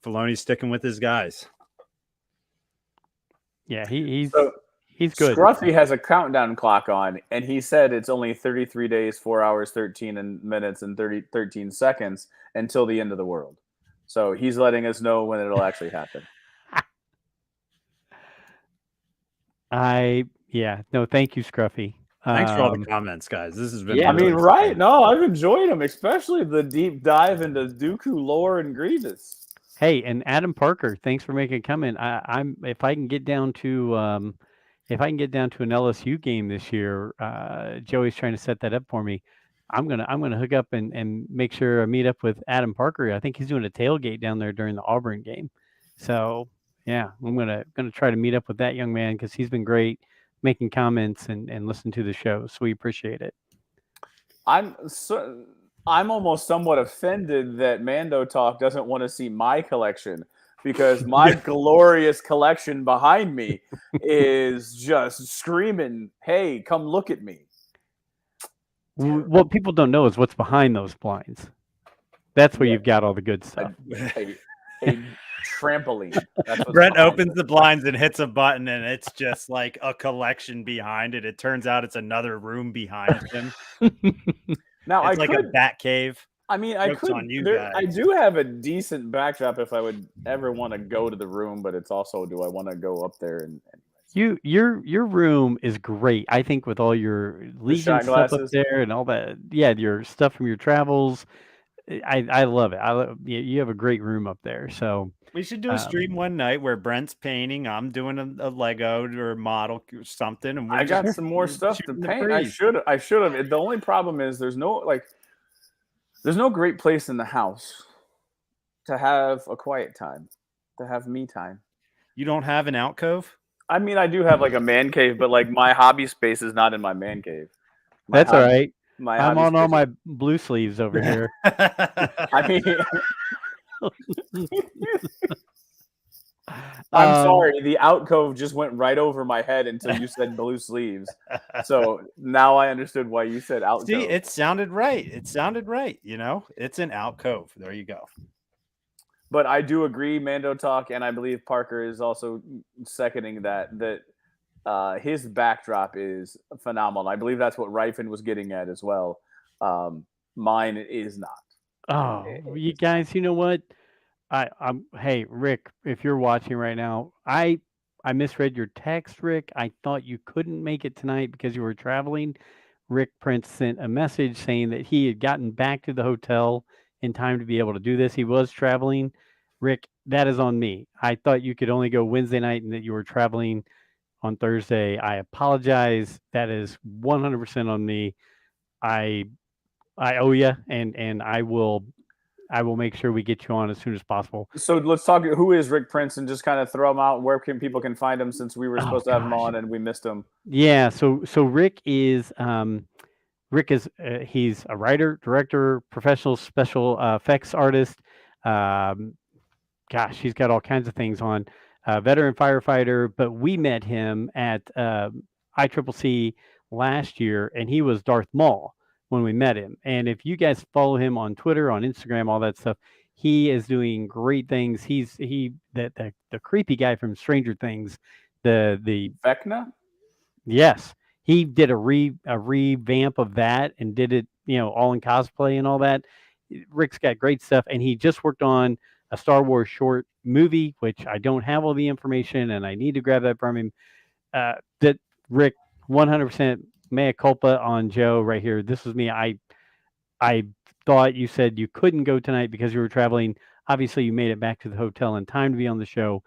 Filoni's sticking with his guys. Yeah, he's good. Scruffy has a countdown clock on, and he said it's only 33 days, 4 hours, 13 minutes, and 13 seconds until the end of the world. So he's letting us know when it'll actually happen. Thank you, Scruffy. Thanks for all the comments, guys. This has been right? No, I've enjoyed them, especially the deep dive into Dooku lore and Grievous. Hey, and Adam Parker, thanks for making a comment. If I can get down to an LSU game this year, Joey's trying to set that up for me. I'm gonna hook up and make sure I meet up with Adam Parker. I think he's doing a tailgate down there during the Auburn game. So yeah, I'm gonna try to meet up with that young man because he's been great making comments and listen to the show. So we appreciate it. I'm almost somewhat offended that Mando Talk doesn't want to see my collection because my glorious collection behind me is just screaming, "Hey, come look at me." What people don't know is what's behind those blinds. That's where you've got all the good stuff. A trampoline. That's Brent opens the blinds and hits a button, and it's just like a collection behind it. It turns out it's another room behind him. Now it's like a bat cave. I mean, I Joke's could. on you I guys. do have a decent backdrop if I would ever want to go to the room, but it's also, do I want to go up there and your room is great. I think with all your Legion shot stuff up glasses? there and all that. Yeah, your stuff from your travels. I love it. You have a great room up there. So we should do a stream one night where Brent's painting, I'm doing a Lego or model or something, and I got some more stuff to paint. I should have. The only problem is there's no great place in the house to have a quiet time, to have me time. You don't have an alcove? I mean, I do have like a man cave, but like my hobby space is not in my man cave. That's all right. I'm on all space my blue sleeves over here. I mean, I'm sorry. The alcove just went right over my head until you said blue sleeves. So now I understood why you said alcove. See, it sounded right. It's an alcove. There you go. But I do agree, Mando Talk, and I believe Parker is also seconding that his backdrop is phenomenal. I believe that's what Ryfin was getting at as well. Mine is not. Oh, you guys, you know what? Hey, Rick, if you're watching right now, I misread your text, Rick. I thought you couldn't make it tonight because you were traveling. Rick Prince sent a message saying that he had gotten back to the hotel in time to be able to do this. He was traveling. Rick, that is on me. I thought you could only go Wednesday night and that you were traveling on Thursday. I apologize. That is 100% on me. I owe you, and I will make sure we get you on as soon as possible. So let's talk. Who is Rick Prince, and just kind of throw him out. Where people can find him, since we were supposed to have him on and we missed him. Yeah. So Rick is he's a writer, director, professional special effects artist. He's got all kinds of things on. Veteran firefighter, but we met him at ICCC last year, and he was Darth Maul when we met him. And if you guys follow him on Twitter, on Instagram, all that stuff, he is doing great things. He's the creepy guy from Stranger Things, the Vecna. Yes, he did a revamp of that and did it, all in cosplay and all that. Rick's got great stuff, and he just worked on a Star Wars short movie, which I don't have all the information, and I need to grab that from him. That Rick, 100% mea culpa on Joe right here. This was me. I thought you said you couldn't go tonight because you were traveling. Obviously, you made it back to the hotel in time to be on the show.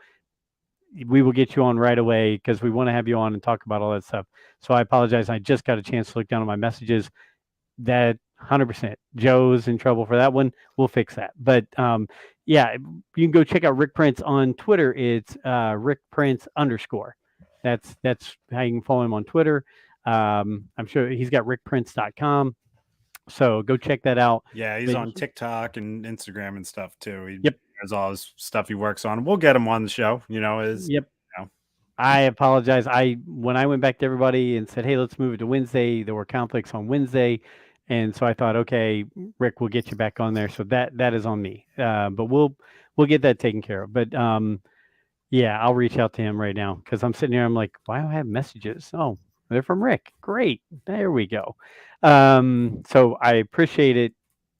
We will get you on right away because we want to have you on and talk about all that stuff. So I apologize. I just got a chance to look down on my messages. That 100%. Joe's in trouble for that one. We'll fix that. But yeah, you can go check out Rick Prince on Twitter. It's Rick Prince _. That's how you can follow him on Twitter. I'm sure he's got rickprince.com. So go check that out. Yeah, he's on TikTok and Instagram and stuff too. He Yep. has all his stuff he works on. We'll get him on the show. Yep. I apologize. When I went back to everybody and said, hey, let's move it to Wednesday, there were conflicts on Wednesday. And so I thought, okay, Rick, we'll get you back on there. So that is on me. But we'll get that taken care of. But yeah, I'll reach out to him right now because I'm sitting here. I'm like, why do I have messages? Oh, they're from Rick. Great. There we go. So I appreciate it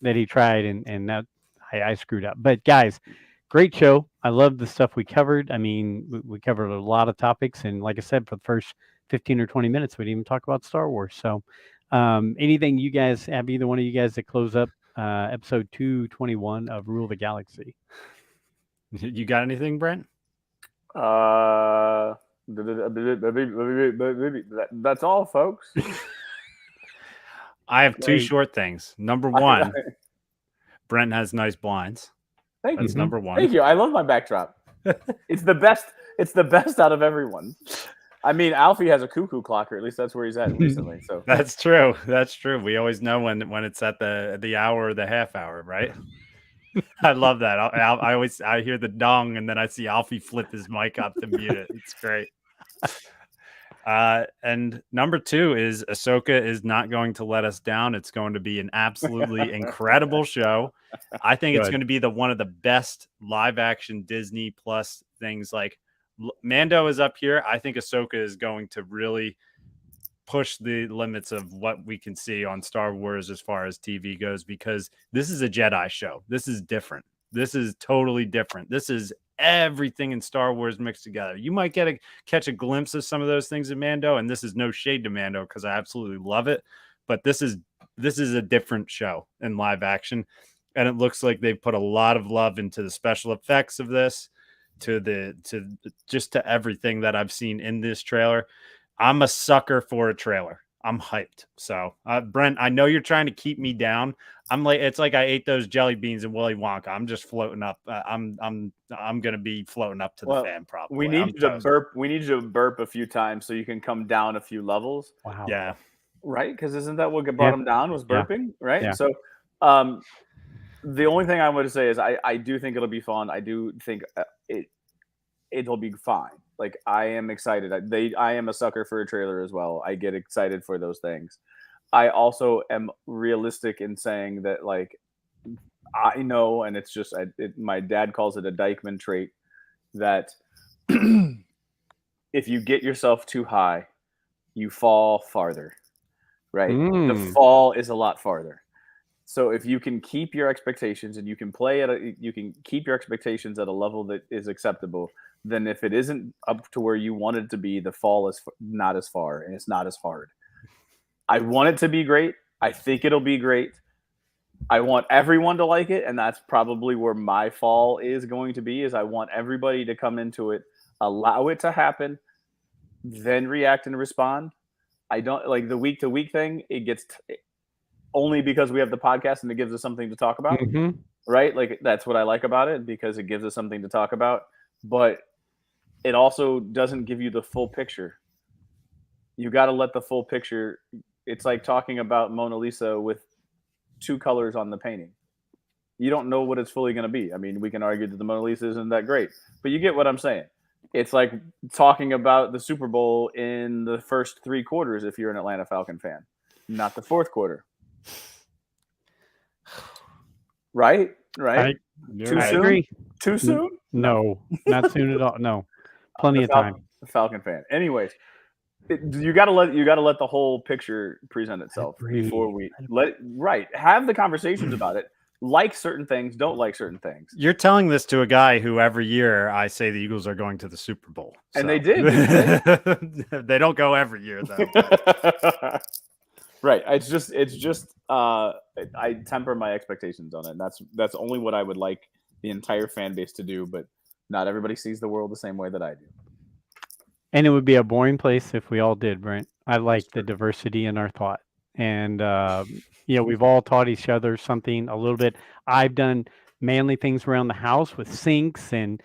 that he tried and that I screwed up. But guys, great show. I love the stuff we covered. I mean, we covered a lot of topics. And like I said, for the first 15 or 20 minutes, we didn't even talk about Star Wars. So anything you guys have, either one of you guys, to close up episode 221 of Rule the Galaxy? You got anything, Brent? That's all, folks. I have two short things. Number one, Brent has nice blinds. Thank you. That's number one. Thank you. I love my backdrop. It's the best. It's the best out of everyone. I mean, Alfie has a cuckoo clock, or at least that's where he's at recently. So that's true. That's true. We always know when it's at the hour or the half hour, right? I love that. I always hear the dong, and then I see Alfie flip his mic up to mute it. It's great. And number 2 is Ahsoka is not going to let us down. It's going to be an absolutely incredible show. I think it's going to be one of the best live action Disney Plus things. Like Mando is up here. I think Ahsoka is going to really push the limits of what we can see on Star Wars as far as TV goes, because this is a Jedi show. This is different. This is totally different. This is everything in Star Wars mixed together. You might catch a glimpse of some of those things in Mando, and this is no shade to Mando because I absolutely love it, but this is a different show in live action, and it looks like they've put a lot of love into the special effects of this, to everything that I've seen in this trailer. I'm a sucker for a trailer. I'm hyped. So, Brent, I know you're trying to keep me down. It's like I ate those jelly beans in Willy Wonka. I'm just floating up. I'm gonna be floating up to the fan. Probably. We need you to burp. We need you to burp a few times so you can come down a few levels. Wow. Yeah. Right. Because isn't that what brought him down? Was burping. Yeah. Right. Yeah. So, the only thing I want to say is I do think it'll be fun. I do think it'll be fine. Like, I am excited. I am a sucker for a trailer as well. I get excited for those things. I also am realistic in saying that, like, I know, and it's just my dad calls it a Dykeman trait, that if you get yourself too high, you fall farther. Right? The fall is a lot farther. So if you can keep your expectations and you can keep your expectations at a level that is acceptable, then if it isn't up to where you want it to be, the fall is not as far and it's not as hard. I want it to be great. I think it'll be great. I want everyone to like it, and that's probably where my fall is going to be. Is I want everybody to come into it, allow it to happen, then react and respond. I don't like the week to week thing. It gets only because we have the podcast and it gives us something to talk about, right? Like, that's what I like about it, because it gives us something to talk about, but it also doesn't give you the full picture. You got to let the full picture. It's like talking about Mona Lisa with 2 colors on the painting. You don't know what it's fully going to be. I mean, we can argue that the Mona Lisa isn't that great, but you get what I'm saying. It's like talking about the Super Bowl in the first 3 quarters if you're an Atlanta Falcon fan, not the 4th quarter. Right? Too soon? Agree. Too soon? No, not soon at all. No, plenty of time. Falcon fan. Anyways, you got to let the whole picture present itself before we have the conversations about it. Like certain things, don't like certain things. You're telling this to a guy who every year I say the Eagles are going to the Super Bowl, and they did. They don't go every year though. Right. It's just I temper my expectations on it. And that's only what I would like the entire fan base to do, but not everybody sees the world the same way that I do. And it would be a boring place if we all did, Brent. I like the diversity in our thought. And we've all taught each other something a little bit. I've done manly things around the house with sinks and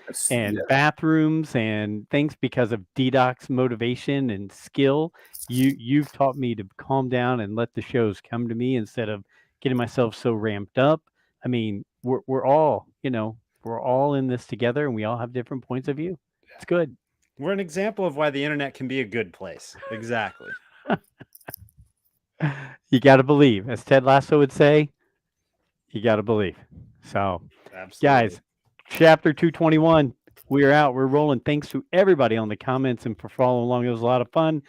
bathrooms and things because of DDOC's motivation and skill. You've taught me to calm down and let the shows come to me instead of getting myself so ramped up. I mean, we're all in this together, and we all have different points of view. It's good. We're an example of why the internet can be a good place. Exactly. You got to believe, as Ted Lasso would say. You got to believe. So, absolutely. Guys, chapter 221. We're out. We're rolling. Thanks to everybody on the comments and for following along. It was a lot of fun.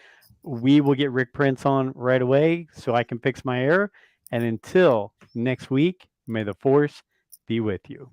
We will get Rick Prince on right away so I can fix my error. And until next week, may the force be with you.